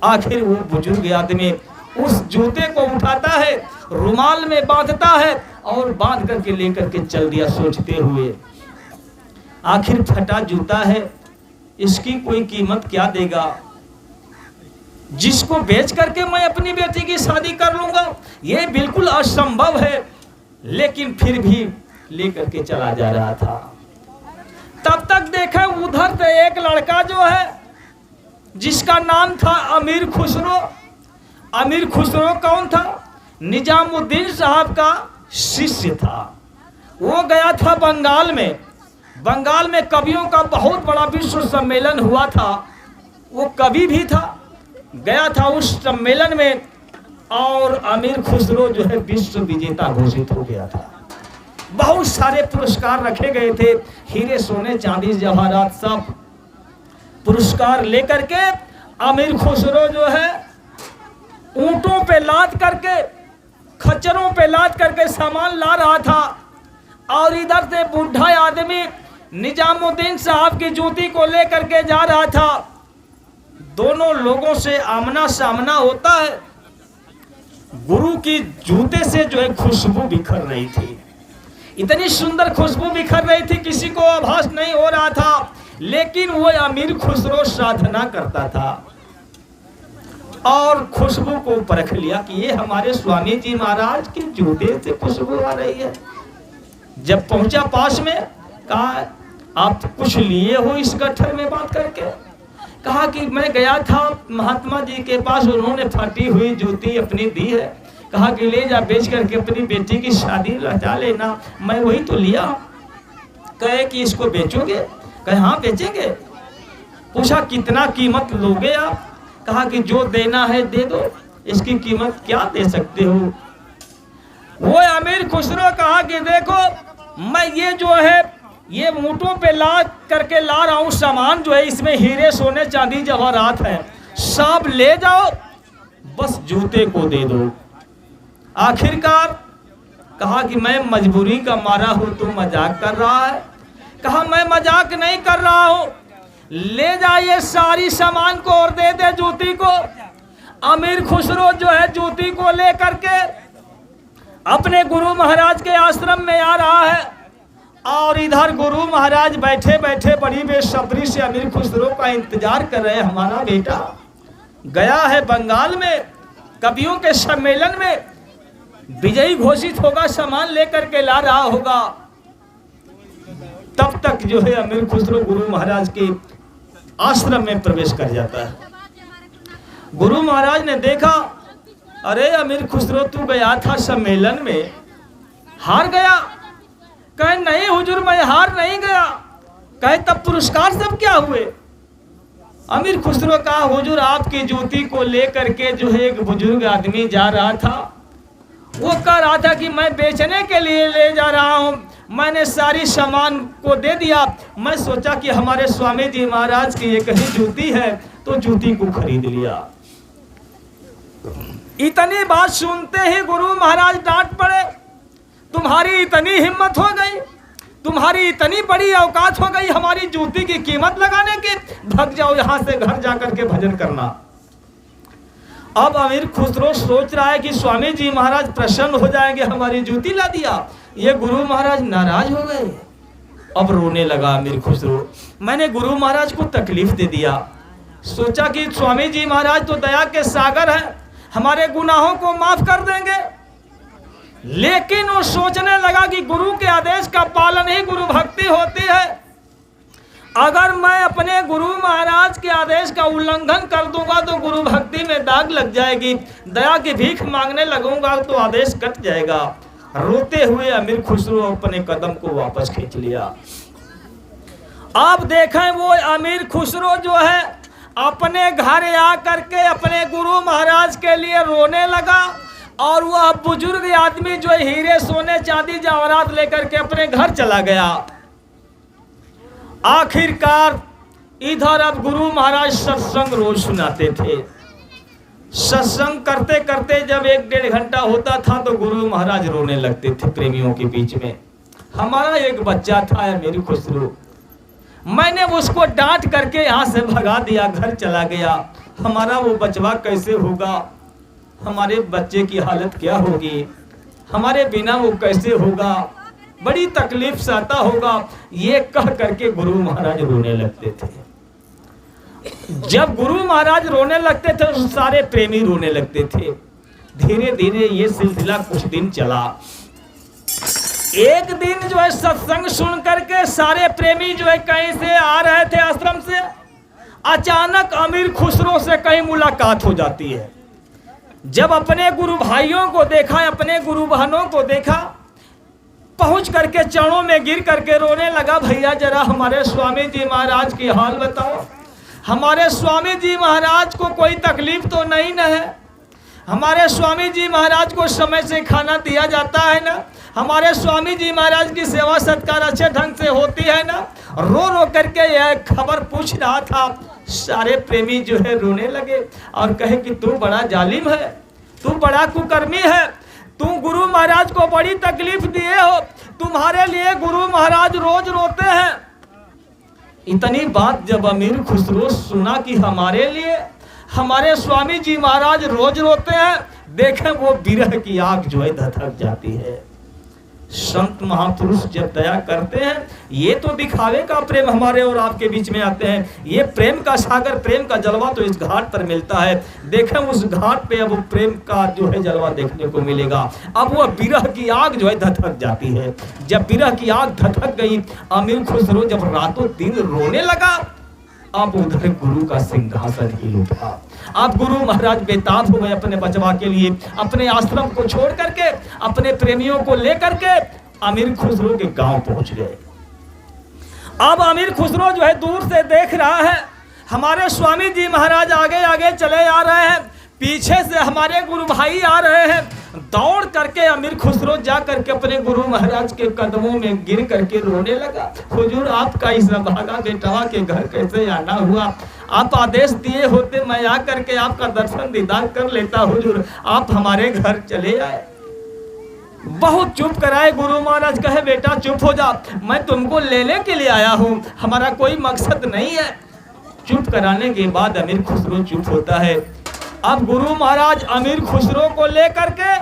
आखिर वो बुजुर्ग आदमी उस जूते को उठाता है, रुमाल में बांधता है और बांध करके लेकर के चल दिया, सोचते हुए आखिर फटा जूता है, इसकी कोई कीमत क्या देगा, जिसको बेच करके मैं अपनी बेटी की शादी कर लूंगा, ये बिल्कुल असंभव है। लेकिन फिर भी लेकर के चला जा रहा था। तब तक देखा उधर से एक लड़का जो है, जिसका नाम था अमीर खुसरो। अमीर खुसरो कौन था? निजामुद्दीन साहब का शिष्य था। वो गया था बंगाल में। बंगाल में कवियों का बहुत बड़ा विश्व सम्मेलन हुआ था, वो कवि भी था, गया था उस सम्मेलन में, और अमीर खुसरो जो है विश्व विजेता घोषित हो गया था। बहुत सारे पुरस्कार रखे गए थे, हीरे सोने चांदी जवाहरात सब पुरस्कार लेकर के अमीर खुसरो जो है ऊंटों पे लाद करके, खच्चरों पे लाद करके सामान ला रहा था, और इधर से बूढ़ा आदमी निजामुद्दीन साहब की जूती को लेकर के जा रहा था। दोनों लोगों से आमना सामना होता है। गुरु की जूते से जो है खुशबू बिखर रही थी, इतनी सुंदर खुशबू बिखर रही थी, किसी को आभास नहीं हो रहा था। लेकिन वो अमीर खुसरो साधना करता था और खुशबू को परख लिया कि ये हमारे स्वामी जी महाराज के जूते से खुशबू आ रही है। जब पहुंचा पास में, कहा आप कुछ लिए हो इस गट्ठर में बात करके? कहा कि मैं गया था महात्मा जी के पास, उन्होंने फटी हुई जूती अपनी दी है, कहा कि ले जा बेच करके अपनी बेटी की शादी रचा लेना, मैं वही तो लिया। कहे कि इसको बेचोगे? कहे हाँ बेचेंगे। पूछा कितना कीमत लोगे आप? कहा कि जो देना है दे दो, इसकी कीमत क्या दे सकते हो? वो अमीर खुसरो कहा कि देखो मैं ये जो है ये मूठों पे ला करके ला रहा हूं सामान जो है, इसमें हीरे सोने चांदी जवाहरात है, सब ले जाओ, बस जूते को दे दो। आखिरकार कहा कि मैं मजबूरी का मारा हूं, तू मजाक कर रहा है? कहा मैं मजाक नहीं कर रहा हूं, ले जाइए सारी सामान को और दे दे जूती को। अमीर खुसरो जो है जूती को ले करके अपने गुरु महाराज के आश्रम में आ रहा है, और इधर गुरु महाराज बैठे बैठे बड़ी बेसब्री से अमीर खुसरो का इंतजार कर रहे हैं। हमारा बेटा गया है बंगाल में, कवियों के सम्मेलन में विजयी घोषित होगा, सामान लेकर के ला रहा होगा। तब तक जो है अमीर खुसरो गुरु महाराज के आश्रम में प्रवेश कर जाता है। गुरु महाराज ने देखा, अरे अमीर खुसरो तू गया था सम्मेलन में, हार गया? कहे नहीं हुजूर मैं हार नहीं गया। कहे तब पुरस्कार सब क्या हुए? अमीर खुसरो कहा हुजूर आपकी जूती को लेकर के जो है एक बुजुर्ग आदमी जा रहा था, वो कह रहा था कि मैं बेचने के लिए ले जा रहा हूं, मैंने सारी सामान को दे दिया, मैं सोचा कि हमारे स्वामी जी महाराज की एक ही जूती है तो जूती को खरीद लिया। इतनी बात सुनते ही गुरु महाराज डांट पड़े, तुम्हारी इतनी हिम्मत हो गई, तुम्हारी इतनी बड़ी औकात हो गई हमारी जूती की कीमत लगाने की, भाग जाओ यहां से, घर जाकर के भजन करना। अब अमीर खुसरो सोच रहा है कि स्वामी जी महाराज प्रसन्न हो जाएंगे, हमारी जूती ला दिया। ये गुरु महाराज नाराज हो गए। अब रोने लगा अमीर खुसरो, मैंने गुरु महाराज को तकलीफ दे दिया, सोचा कि स्वामी जी महाराज तो दया के सागर हैं, हमारे गुनाहों को माफ कर देंगे। लेकिन वो सोचने लगा कि गुरु के आदेश का पालन ही गुरु भक्ति होती है। अगर मैं अपने गुरु महाराज के आदेश का उल्लंघन कर दूंगा तो गुरु भक्ति में दाग लग जाएगी, दया की भीख मांगने लगूंगा तो आदेश कट जाएगा। रोते हुए अमीर खुसरो अपने कदम को वापस खींच लिया। अब देखें वो अमीर खुसरो जो है अपने घर आ करके अपने गुरु महाराज के लिए रोने लगा, और वह बुजुर्ग आदमी जो हीरे सोने चांदी जवाहरात लेकर के अपने घर चला गया। आखिरकार इधर अब गुरु महाराज सत्संग रोज सुनाते थे। सत्संग करते करते जब 1-1.5 घंटा होता था तो गुरु महाराज रोने लगते थे प्रेमियों के बीच में। हमारा एक बच्चा था अमीर खुसरो, मैंने उसको डांट करके यहाँ से भगा दिया, घर चला गया। हमारा वो बचवा कैसे होगा, हमारे बच्चे की हालत क्या होगी, हमारे बिना वो कैसे होगा, बड़ी तकलीफ सहता होगा, ये कह करके गुरु महाराज रोने लगते थे। जब गुरु महाराज रोने लगते थे तो सारे प्रेमी रोने लगते थे। धीरे धीरे ये सिलसिला कुछ दिन चला। एक दिन जो है सत्संग सुन करके सारे प्रेमी जो है कहीं से आ रहे थे आश्रम से, अचानक अमीर खुसरो से कहीं मुलाकात हो जाती है। जब अपने गुरु भाइयों को देखा, अपने गुरु बहनों को देखा, पहुंच करके चरणों में गिर करके रोने लगा, भैया जरा हमारे स्वामी जी महाराज की हाल बताओ, हमारे स्वामी जी महाराज को कोई तकलीफ तो नहीं न है, हमारे स्वामी जी महाराज को समय से खाना दिया जाता है ना, हमारे स्वामी जी महाराज की सेवा सत्कार अच्छे ढंग से होती है ना। रो रो करके यह खबर पूछ रहा था। सारे प्रेमी जो है रोने लगे और कहे कि तू बड़ा जालिम है, तू बड़ा कुकर्मी है, तू गुरु महाराज को बड़ी तकलीफ दिए हो, तुम्हारे लिए गुरु महाराज रोज रोते हैं। इतनी बात जब अमीर खुसरो सुना कि हमारे लिए हमारे स्वामी जी महाराज रोज रोते हैं, देखें वो विरह की आग जो है धधक जाती है। संत महापुरुष जब दया करते हैं, ये तो दिखावे का प्रेम हमारे और आपके बीच में आते हैं। ये प्रेम का सागर, प्रेम का जलवा तो इस घाट पर मिलता है। देखें उस घाट पे अब प्रेम का जो है जलवा देखने को मिलेगा। अब वो विरह की आग जो है धधक जाती है। जब विरह की आग धधक गई, अमीर खुसरो जब रातों दिन रोने लगा, अब उधर गुरु का सिंहासन हिल उठा। आप गुरु महाराज बेताब हो गए अपने बचवा के लिए, अपने आश्रम को छोड़ करके, अपने प्रेमियों को लेकर के अमीर खुसरो के गांव पहुंच गए। अब अमीर खुसरो जो है दूर से देख रहा है, हमारे स्वामी जी महाराज आगे आगे चले आ रहे हैं, पीछे से हमारे गुरु भाई आ रहे हैं। दौड़ करके अमीर खुसरो जा करके अपने गुरु महाराज के कदमों में गिर करके रोने लगा। हुजूर, आपका इस भागा बेटवा के घर कैसे आना हुआ? आप आदेश दिए होते मैं आ करके आपका दर्शन दीदार कर लेता। हुजूर, आप हमारे घर चले आए। बहुत चुप कराए गुरु महाराज, कहे बेटा चुप हो जा, मैं तुमको लेने के लिए आया हूँ, हमारा कोई मकसद नहीं है। चुप कराने के बाद अमीर खुसरो चुप होता है। अब गुरु महाराज अमीर खुसरो को लेकर के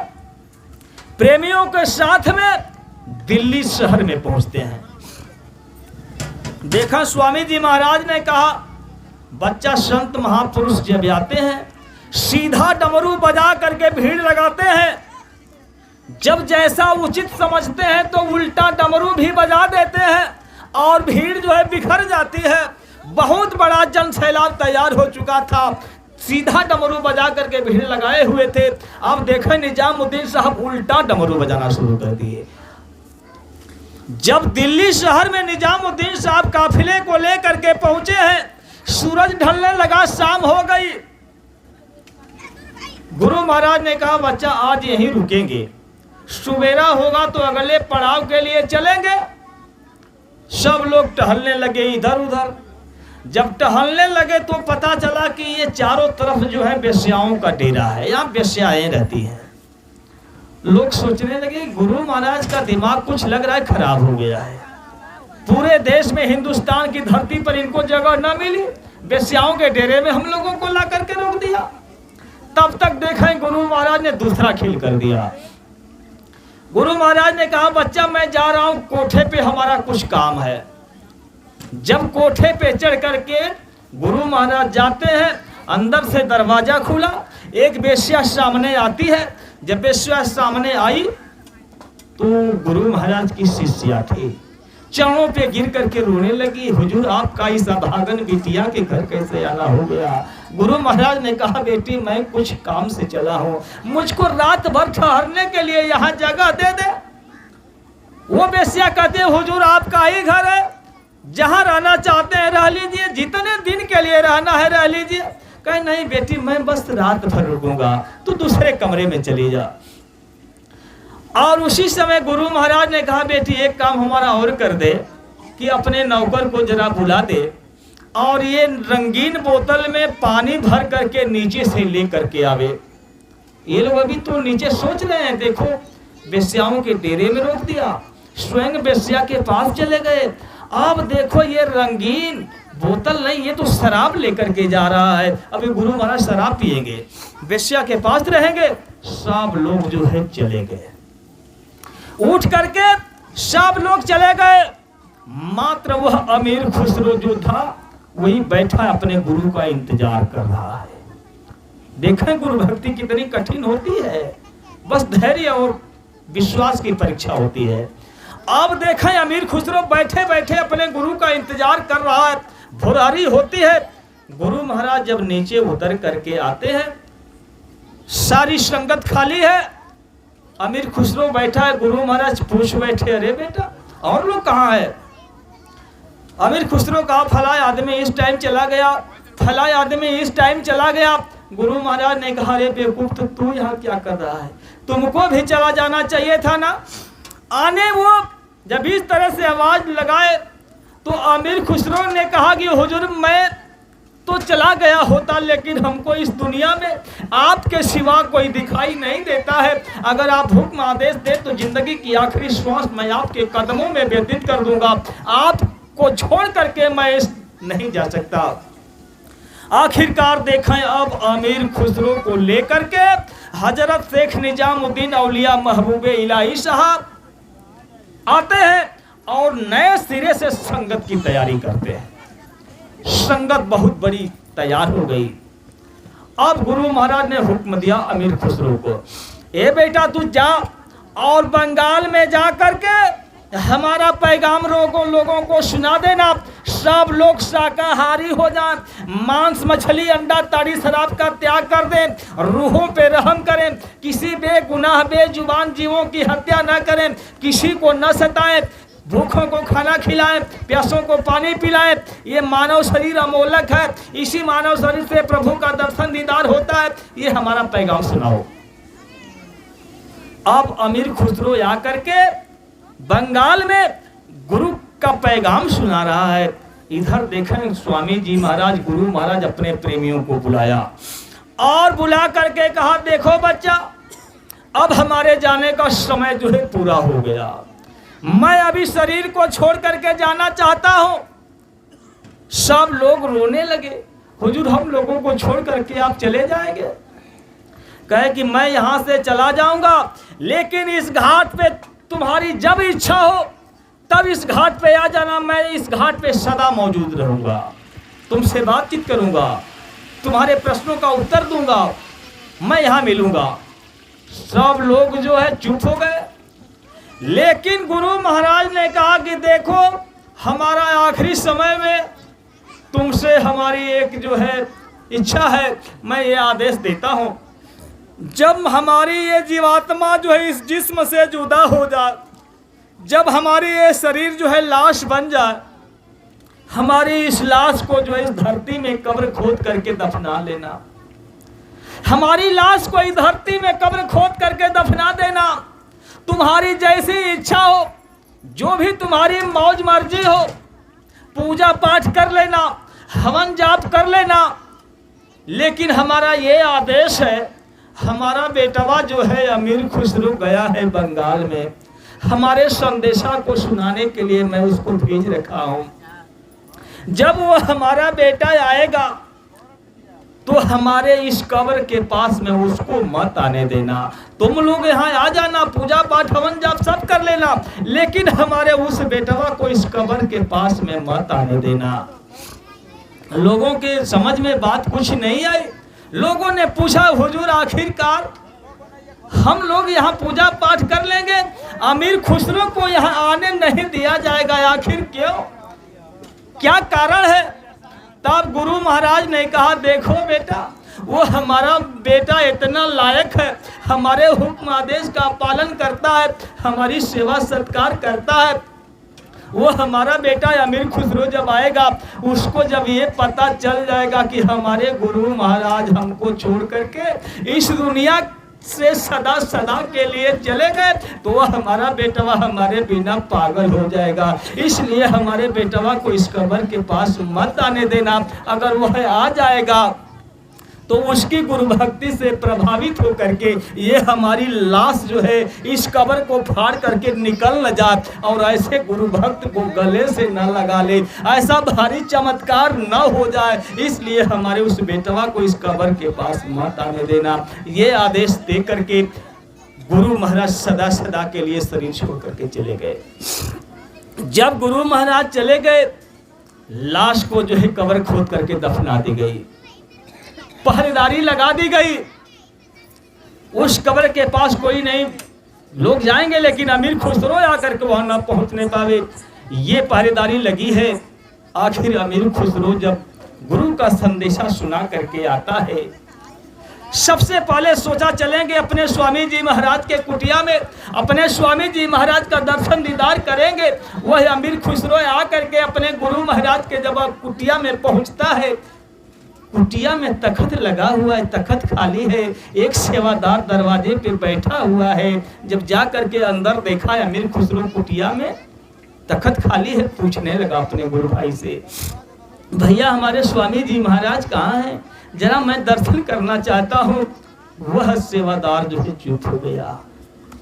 प्रेमियों के साथ में दिल्ली शहर में पहुंचते हैं। देखा स्वामी जी महाराज ने कहा, बच्चा संत महापुरुष जब आते हैं सीधा डमरू बजा करके भीड़ लगाते हैं, जब जैसा उचित समझते हैं तो उल्टा डमरू भी बजा देते हैं और भीड़ जो है बिखर जाती है। बहुत बड़ा जन सैलाब तैयार हो चुका था, सीधा डमरू बजा करके भीड़ लगाए हुए थे। अब देखें निजामुद्दीन साहब उल्टा डमरू बजाना शुरू कर दिए। जब दिल्ली शहर में निजामुद्दीन साहब काफिले को लेकर के पहुंचे हैं, सूरज ढलने लगा, शाम हो गई। गुरु महाराज ने कहा, बच्चा आज यहीं रुकेंगे, सुबेरा होगा तो अगले पड़ाव के लिए चलेंगे। सब लोग टहलने लगे इधर उधर। जब टहलने लगे तो पता चला कि ये चारों तरफ जो है बेश्याओं का डेरा है, यहाँ बेश्याएं रहती हैं। लोग सोचने लगे गुरु महाराज का दिमाग कुछ लग रहा है खराब हो गया है, पूरे देश में हिंदुस्तान की धरती पर इनको जगह न मिली, बेश्याओं के डेरे में हम लोगों को ला करके रोक दिया। तब तक देखें गुरु महाराज ने दूसरा खेल कर दिया। गुरु महाराज ने कहा, बच्चा मैं जा रहा हूं कोठे पे, हमारा कुछ काम है। जब कोठे पे चढ़ करके गुरु महाराज जाते हैं, अंदर से दरवाजा खुला, एक बेश्या सामने आती है। जब बेश्या सामने आई तो गुरु महाराज की शिष्या थी, चरणों पे गिर करके रोने लगी। हुजूर, आपका इस अभागन बिटिया के घर कैसे आना हो गया? गुरु महाराज ने कहा, बेटी मैं कुछ काम से चला हूँ, मुझको रात भर ठहरने के लिए यहाँ जगह दे दे। वो बेश्या कहते, हुजूर आपका ही घर है, जहाँ रहना चाहते हैं रह लीजिए, जितने दिन के लिए रहना है रह लीजिए। कहे नहीं बेटी, मैं बस रात भर रुकूंगा, तू दूसरे कमरे में चली जा। और उसी समय गुरु महाराज ने कहा, बेटी एक काम हमारा और कर दे कि अपने नौकर को जरा बुला दे और ये रंगीन बोतल में पानी भर करके नीचे से ले करके आवे। ये लोग अभी तो नीचे सोच रहे हैं, देखो बेश्याओं के डेरे में रोक दिया, स्वयं बेश्या के पास चले गए। अब देखो ये रंगीन बोतल नहीं, ये तो शराब लेकर के जा रहा है। अभी गुरु महाराज शराब पिएंगे, बेश्या के पास रहेंगे। सब लोग जो है चले गए, उठ करके सब लोग चले गए। मात्र वह अमीर खुसरो जो था वही बैठा अपने गुरु का इंतजार कर रहा है। देखें गुरु भक्ति कितनी कठिन होती है, बस धैर्य और विश्वास की परीक्षा होती है। अब देखें अमीर खुसरो बैठे बैठे अपने गुरु का इंतजार कर रहा है। भोरारी होती है, गुरु महाराज जब नीचे उतर करके आते हैं, सारी संगत खाली है, अमीर खुसरो बैठा है। गुरु महाराज पूछ बैठे, अरे बेटा और लोग कहाँ है? अमीर खुसरो कहा, फला आदमी इस टाइम चला गया, फला आदमी इस टाइम चला गया। गुरु महाराज ने कहा, अरे बेवकूफ, तो तू यहाँ क्या कर रहा है? तुमको भी चला जाना चाहिए था ना। आने वो जब इस तरह से आवाज लगाए तो अमीर खुसरो ने कहा कि हुजूर मैं तो चला गया होता, लेकिन हमको इस दुनिया में आपके सिवा कोई दिखाई नहीं देता है। अगर आप हुक्म आदेश दे तो जिंदगी की आखिरी श्वास मैं आपके कदमों में व्यतीत कर दूंगा, आपको छोड़ करके मैं नहीं जा सकता। आखिरकार देखें अब अमीर खुसरो को लेकर के हजरत शेख निजामुद्दीन औलिया महबूबे इलाही साहब आते हैं और नए सिरे से संगत की तैयारी करते हैं। संगत बहुत बड़ी तैयार हो गई। अब गुरु महाराज ने हुक्म दिया अमीर खुसरो को, ए बेटा तू जा और बंगाल में जा करके हमारा पैगाम लोगों को सुना देना, सब लोग शाकाहारी हो जाएं, मांस मछली अंडा ताड़ी शराब का त्याग कर दें, रूहों पे रहम करें, किसी बेगुनाह बेजुबान जीवों की हत्या न करें, किसी को न सताएं, भूखों को खाना खिलाए, प्यासों को पानी पिलाए। ये मानव शरीर अमोलक है, इसी मानव शरीर से प्रभु का दर्शन दीदार होता है। ये हमारा पैगाम सुनाओ। अब अमीर खुसरो आकर के बंगाल में गुरु का पैगाम सुना रहा है। इधर देखें स्वामी जी महाराज, गुरु महाराज अपने प्रेमियों को बुलाया और बुला करके कहा, देखो बच्चा, अब हमारे जाने का समय जो है पूरा हो गया। मैं अभी शरीर को छोड़ करके जाना चाहता हूं। सब लोग रोने लगे, हुजूर हम लोगों को छोड़ करके आप चले जाएंगे? कहे कि मैं यहां से चला जाऊंगा, लेकिन इस घाट पे तुम्हारी जब इच्छा हो तब इस घाट पे आ जाना। मैं इस घाट पे सदा मौजूद रहूंगा, तुमसे बातचीत करूंगा, तुम्हारे प्रश्नों का उत्तर दूंगा, मैं यहां मिलूंगा। सब लोग जो है चुप हो गए, लेकिन गुरु महाराज ने कहा कि देखो, हमारा आखिरी समय में तुमसे हमारी एक जो है इच्छा है, मैं ये आदेश देता हूं, जब हमारी ये जीवात्मा जो है इस जिस्म से जुदा हो जाए, जब हमारी ये शरीर जो है लाश बन जाए, हमारी इस लाश को जो है इस धरती में कब्र खोद करके दफना लेना। हमारी लाश को इस धरती में कब्र खोद करके दफना देना। तुम्हारी जैसी इच्छा हो, जो भी तुम्हारी मौज मर्जी हो, पूजा पाठ कर लेना, हवन जाप कर लेना। लेकिन हमारा ये आदेश है, हमारा बेटवा जो है अमीर खुसरो गया है बंगाल में, हमारे संदेशा को सुनाने के लिए मैं उसको भेज रखा हूं। जब वो हमारा बेटा आएगा तो हमारे इस कब्र के पास में उसको मत आने देना। तुम लोग यहाँ आ जाना, पूजा पाठ हवन जाप सब कर लेना, लेकिन हमारे उस बेटवा को इस कब्र के पास में मत आने देना। लोगों के समझ में बात कुछ नहीं आई। लोगों ने पूछा, हुजूर आखिरकार हम लोग यहाँ पूजा पाठ कर लेंगे, अमीर खुसरो को यहाँ आने नहीं दिया जाएगा, आखिर क्यों, क्या कारण है? तब गुरु महाराज ने कहा, देखो बेटा, वो हमारा बेटा इतना लायक है, हमारे हुक्म आदेश का पालन करता है, हमारी सेवा सत्कार करता है। वो हमारा बेटा अमीर खुसरो जब आएगा, उसको जब ये पता चल जाएगा कि हमारे गुरु महाराज हमको छोड़ करके इस दुनिया से सदा सदा के लिए चले गए, तो वह हमारा बेटवा हमारे बिना पागल हो जाएगा। इसलिए हमारे बेटवा को इस कब्र के पास मत आने देना। अगर वह आ जाएगा तो उसकी गुरु भक्ति से प्रभावित होकर के ये हमारी लाश जो है इस कब्र को फाड़ करके निकल न जाए, और ऐसे गुरु भक्त को गले से न लगा ले, ऐसा भारी चमत्कार न हो जाए। इसलिए हमारे उस बेटवा को इस कब्र के पास मत आने देना। ये आदेश दे करके गुरु महाराज सदा सदा के लिए शरीर छोड़ करके चले गए। जब गुरु महाराज चले गए, लाश को जो है कब्र खोद करके दफना दी गई, पहरेदारी लगा दी गई। उस कब्र के पास कोई नहीं, लोग जाएंगे लेकिन अमीर खुसरो आकर के वहां न पहुंचने पावे, ये पहरेदारी लगी है। आखिर अमीर खुसरो जब गुरु का संदेशा सुना करके आता है, सबसे पहले सोचा चलेंगे अपने स्वामी जी महाराज के कुटिया में, अपने स्वामी जी महाराज का दर्शन दीदार करेंगे। वह अमीर खुसरो आकर के अपने गुरु महाराज के जब कुटिया में पहुंचता है, कुटिया में तखत लगा हुआ है, तखत खाली है, एक सेवादार दरवाजे पे बैठा हुआ है। जब जा करके अंदर देखा अमीर खुसरो कुटिया में तखत खाली है, पूछने लगा अपने गुरु भाई से, भैया हमारे स्वामी जी महाराज कहाँ हैं, जरा मैं दर्शन करना चाहता हूँ। वह सेवादार जो है चुप हो गया।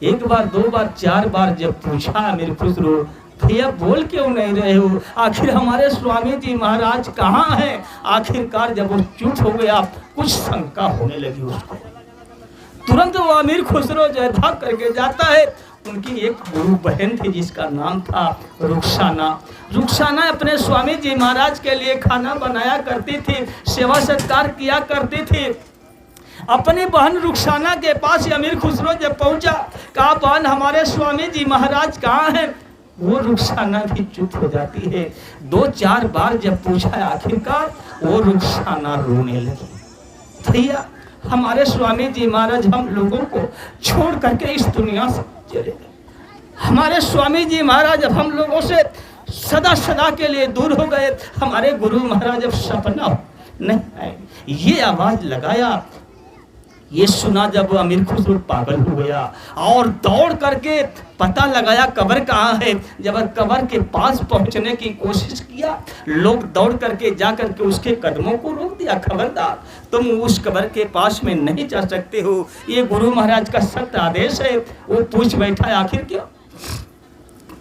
एक बार, दो बार, चार बार जब पूछा अमीर खुसरो, भैया बोल क्यों नहीं रहे हो, आखिर हमारे स्वामी जी महाराज कहाँ हैं? आखिरकार जब वो चुप हो गया, कुछ शंका होने लगी उसको। तुरंत वो अमीर खुसरो जो भाग करके जाता है। उनकी एक गुरु बहन थी जिसका नाम था रुखसाना। रुखसाना अपने स्वामी जी महाराज के लिए खाना बनाया करती थी, सेवा सत्कार किया करती थी। अपनी बहन रुखसाना के पास अमीर खुसरो जब पहुंचा, कहा बहन हमारे स्वामी जी महाराज कहाँ हैं? वो रुखसाना भी चुप हो जाती है। दो चार बार जब पूछा, आखिरकार वो रुखसाना रोने लगी, भैया हमारे स्वामी जी महाराज हम लोगों को छोड़ करके इस दुनिया से चले गए। हमारे स्वामी जी महाराज जब हम लोगों से सदा सदा के लिए दूर हो गए, हमारे गुरु महाराज जब सपना नहीं आए, ये आवाज लगाया, ये सुना जब अमीर खुसरो पागल हो गया और दौड़ करके पता लगाया कब्र कहाँ है। जब कब्र के पास पहुंचने की कोशिश किया, लोग दौड़ करके जा करके उसके कदमों को रोक दिया, खबरदार तुम उस कब्र के पास में नहीं जा सकते हो, ये गुरु महाराज का सख्त आदेश है। वो पूछ बैठा है आखिर क्यों?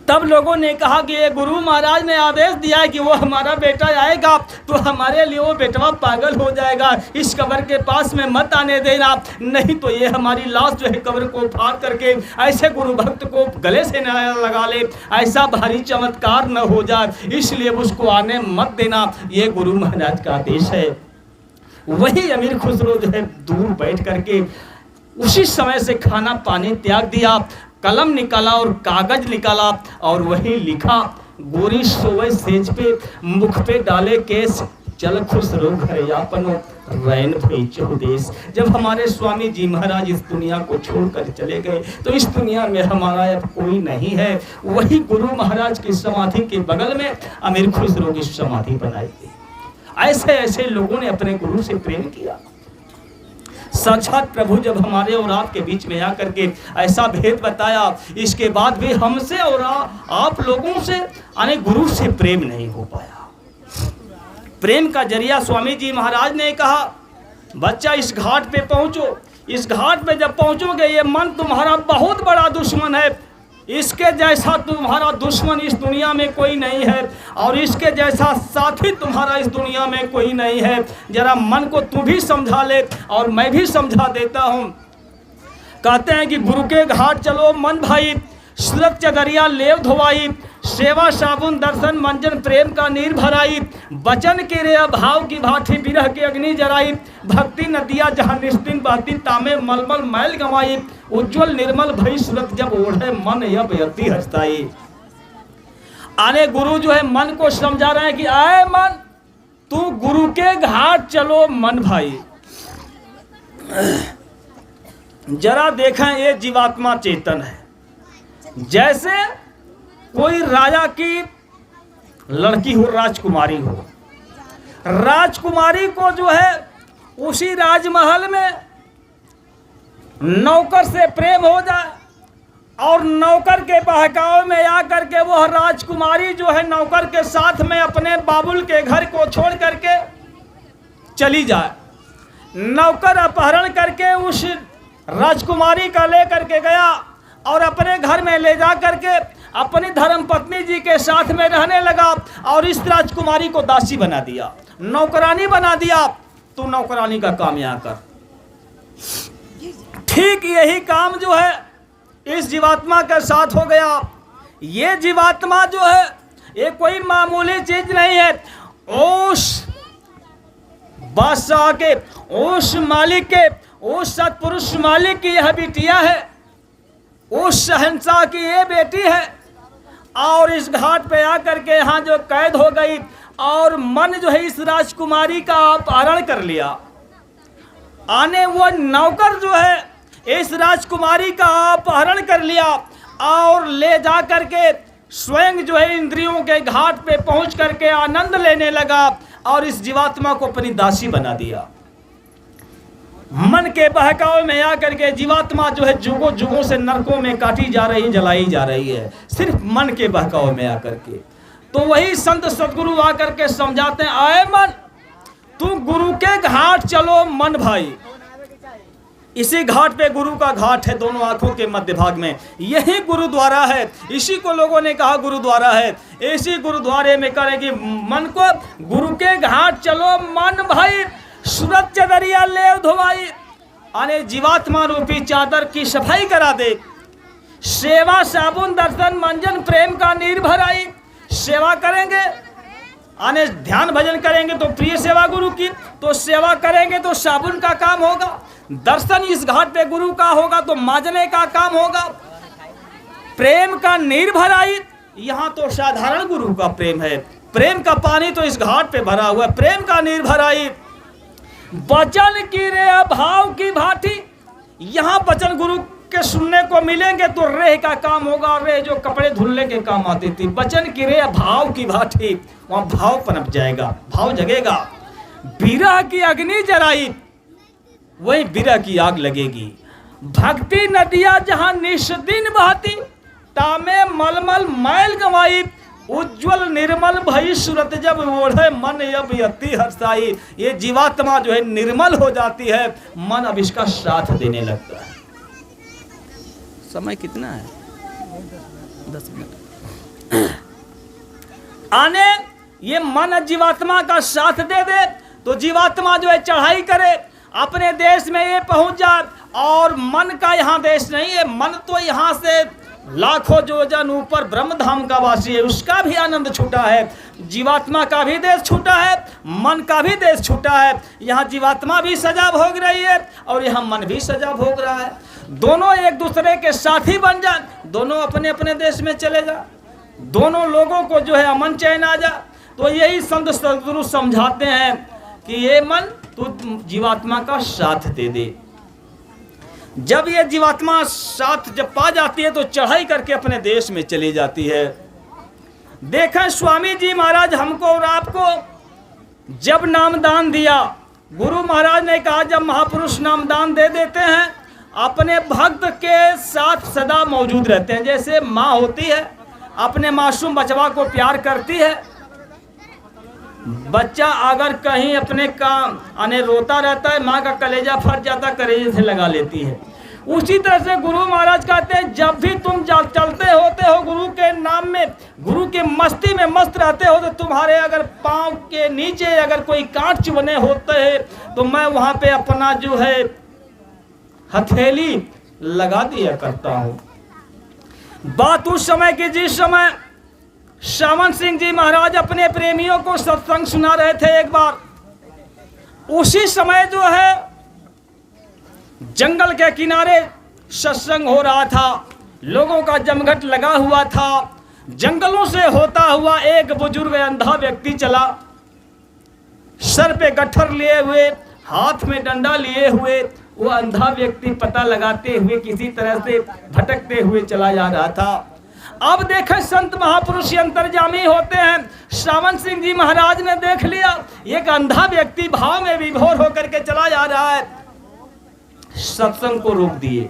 तब लोगों ने कहा कि ये गुरु महाराज ने आदेश दिया है कि वो हमारा बेटा आएगा तो हमारे लिए वो बेटवा पागल हो जाएगा, इस कब्र के पास में मत आने देना, नहीं तो ये हमारी लाश जो है कब्र को फाड़ करके ऐसे गुरु भक्त को गले से न लगा ले, ऐसा भारी चमत्कार न हो जाए, इसलिए उसको आने मत देना, ये गुरु महाराज का आदेश है। वही अमीर खुसरो जो है दूर बैठ करके उसी समय से खाना पानी त्याग दिया, कलम निकाला और कागज निकाला और वही लिखा, गोरी सोवे सेज पे, मुख पे डाले केस, चल खुसरो घर यापनो रैन भेजो देश। जब हमारे स्वामी जी महाराज इस दुनिया को छोड़कर चले गए तो इस दुनिया में हमारा अब कोई नहीं है। वही गुरु महाराज की समाधि के बगल में अमीर खुसरो की समाधि बनाई गई। ऐसे ऐसे लोगों ने अपने गुरु से प्रेम किया। साक्षात प्रभु जब हमारे और आपके बीच में आकर के ऐसा भेद बताया, इसके बाद भी हमसे और आप लोगों से यानी गुरु से प्रेम नहीं हो पाया। प्रेम का जरिया स्वामी जी महाराज ने कहा, बच्चा इस घाट पे पहुंचो, इस घाट पे जब पहुंचोगे ये मन तुम्हारा बहुत बड़ा दुश्मन है, इसके जैसा तुम्हारा दुश्मन इस दुनिया में कोई नहीं है और इसके जैसा साथी तुम्हारा इस दुनिया में कोई नहीं है। जरा मन को तू भी समझा ले और मैं भी समझा देता हूँ। कहते हैं कि गुरु के घाट चलो मन भाई, सूरत चदरिया लेव धोवाई, सेवा साबुन दर्शन मंजन प्रेम का नीर भराई, बचन के रे भाव की भाठी बिरह के अग्नि जराई, भक्ति नदिया जहाँ निस्तिन बहती तामे मलमल मैल गंवाई, उज्जवल निर्मल भई सूरत जब ओढ़े मन यब यति हस्ताई। आने गुरु जो है मन को समझा रहे हैं कि आए मन तू गुरु के घाट चलो मन भाई। जरा देखें ये जीवात्मा चेतन है, जैसे कोई राजा की लड़की हो, राजकुमारी हो, राजकुमारी को जो है उसी राजमहल में नौकर से प्रेम हो जाए और नौकर के बहकावे में आकर के वह राजकुमारी जो है नौकर के साथ में अपने बाबुल के घर को छोड़ करके चली जाए। नौकर अपहरण करके उस राजकुमारी का लेकर के गया और अपने घर में ले जा करके अपनी धर्मपत्नी जी के साथ में रहने लगा और इस राजकुमारी को दासी बना दिया, नौकरानी बना दिया। तू नौकरानी का काम यहाँ कर। ठीक यही काम जो है इस जीवात्मा के साथ हो गया। ये जीवात्मा जो है ये कोई मामूली चीज नहीं है। उस बादशाह के, उस मालिक के, उस सतपुरुष मालिक की यह बिटिया है, उस शहंशाह की ये बेटी है और इस घाट पे आकर के यहाँ जो कैद हो गई और मन जो है इस राजकुमारी का अपहरण कर लिया। आने वो नौकर जो है इस राजकुमारी का अपहरण कर लिया और ले जा करके स्वयं जो है इंद्रियों के घाट पे पहुंच करके आनंद लेने लगा और इस जीवात्मा को अपनी दासी बना दिया। मन के बहकावे में आकर के जीवात्मा जो है जुगों जुगों से नरकों में काटी जा रही, जलाई जा रही है, सिर्फ मन के बहकावे में आकर के। तो वही संत सदगुरु आकर के समझाते हैं, आए मन तू गुरु के घाट चलो मन भाई। इसी घाट पे गुरु का घाट है, दोनों आंखों के मध्य भाग में, यही गुरुद्वारा है। इसी को लोगों ने कहा गुरुद्वारा है। इसी गुरुद्वारे में करेंगे मन को गुरु के घाट चलो मन भाई, सूरत चदरिया ले धोवाई, अने जीवात्मा रूपी चादर की सफाई करा दे, सेवा साबुन दर्शन मंजन प्रेम का नीर भराई। सेवा करेंगे आने ध्यान भजन करेंगे तो प्रिय सेवा गुरु की, तो सेवा करेंगे तो साबुन का काम होगा, दर्शन इस घाट पे गुरु का होगा तो माजने का काम होगा, प्रेम का नीर भराई। यहाँ तो साधारण गुरु का प्रेम है, प्रेम का पानी तो इस घाट पे भरा हुआ है, प्रेम का नीर भराई। बचन की रे भाव की भांति, यहाँ बचन गुरु के सुनने को मिलेंगे तो रेह का काम होगा। रेह जो कपड़े धुलने के काम आती थी, वचन की रेह भाव की भांति, वहां भाव पनप जाएगा, भाव जगेगा। विरह की अग्नि जलाई, वही विरह की आग लगेगी। भक्ति नदिया जहां निष्दिन बहती, तामे मलमल मैल गवाई, उज्जवल निर्मल भई सूरत जब ओढ़े मन अब यति हर्षाई। ये जीवात्मा जो है निर्मल हो जाती है, मन अब इसका साथ देने लगता है। समय कितना है? 10 मिनट। आने ये मन जीवात्मा का साथ दे दे तो जीवात्मा जो है चढ़ाई करे, अपने देश में ये पहुंच जाए। और मन का यहाँ देश नहीं है, मन तो यहाँ से लाखों योजन ऊपर ब्रह्मधाम का वासी है, उसका भी आनंद छूटा है। जीवात्मा का भी देश छूटा है, मन का भी देश छूटा है। यहाँ जीवात्मा भी सजा भोग रही है और यहाँ मन भी सजा भोग रहा है। दोनों एक दूसरे के साथी बन जाए, दोनों अपने अपने देश में चले जा, दोनों लोगों को जो है अमन चैन आ जा। तो यही संत सद्गुरु समझाते हैं कि ये मन तू जीवात्मा का साथ दे दे। जब ये जीवात्मा साथ जब पा जाती है तो चढ़ाई करके अपने देश में चली जाती है। देखें स्वामी जी महाराज हमको और आपको जब नामदान दिया, गुरु महाराज ने कहा जब महापुरुष नामदान दे देते हैं अपने भक्त के साथ सदा मौजूद रहते हैं। जैसे माँ होती है अपने मासूम बचवा को प्यार करती है, बच्चा अगर कहीं अपने काम आने रोता रहता है, माँ का कलेजा फट जाता, कलेजे से लगा लेती है। उसी तरह से गुरु महाराज कहते हैं जब भी तुम चलते होते हो गुरु के नाम में, गुरु के मस्ती में मस्त रहते हो, तो तुम्हारे अगर पाँव के नीचे अगर कोई कांट चुभने होते हैं तो मैं वहां पे अपना जो है हथेली लगा दिया करता हूँ। बात उस समय की जिस समय सावंत सिंह जी महाराज अपने प्रेमियों को सत्संग सुना रहे थे। एक बार उसी समय जो है जंगल के किनारे सत्संग हो रहा था, लोगों का जमघट लगा हुआ था। जंगलों से होता हुआ एक बुजुर्ग अंधा व्यक्ति चला, सर पे गट्ठर लिए हुए, हाथ में डंडा लिए हुए। वो अंधा व्यक्ति पता लगाते हुए किसी तरह से भटकते हुए चला जा रहा था। अब देखें संत महापुरुष अंतर्जामी होते हैं। सावंत सिंह जी महाराज ने देख लिया एक अंधा व्यक्ति भाव में विभोर होकर के चला जा रहा है, सत्संग को रोक दिए।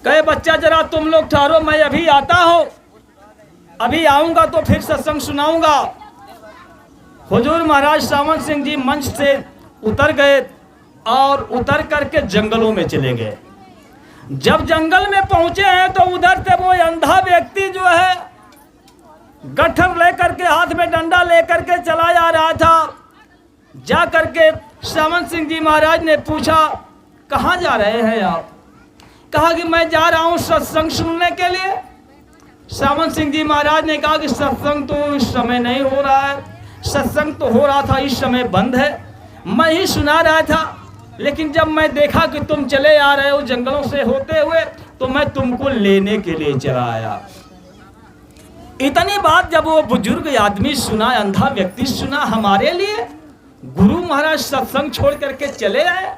कहे बच्चा जरा तुम लोग ठहरो, मैं अभी आता हूं, अभी आऊंगा तो फिर सत्संग सुनाऊंगा। हुजूर महाराज सावंत सिंह जी मंच से उतर गए और उतर करके जंगलों में चले गए। जब जंगल में पहुंचे हैं तो उधर से वो अंधा व्यक्ति जो है गट्ठर लेकर के हाथ में डंडा लेकर के चला जा रहा था। जा करके सावंत सिंह जी महाराज ने पूछा कहाँ जा रहे हैं आप? कहा कि मैं जा रहा हूं सत्संग सुनने के लिए। सावंत सिंह जी महाराज ने कहा कि सत्संग तो इस समय नहीं हो रहा है, सत्संग तो हो रहा था इस समय बंद है, मैं ही सुना रहा था, लेकिन जब मैं देखा कि तुम चले आ रहे हो जंगलों से होते हुए तो मैं तुमको लेने के लिए चला आया। इतनी बात जब वो बुजुर्ग आदमी सुना, अंधा व्यक्ति सुना, हमारे लिए गुरु महाराज सत्संग छोड़ करके चले आए,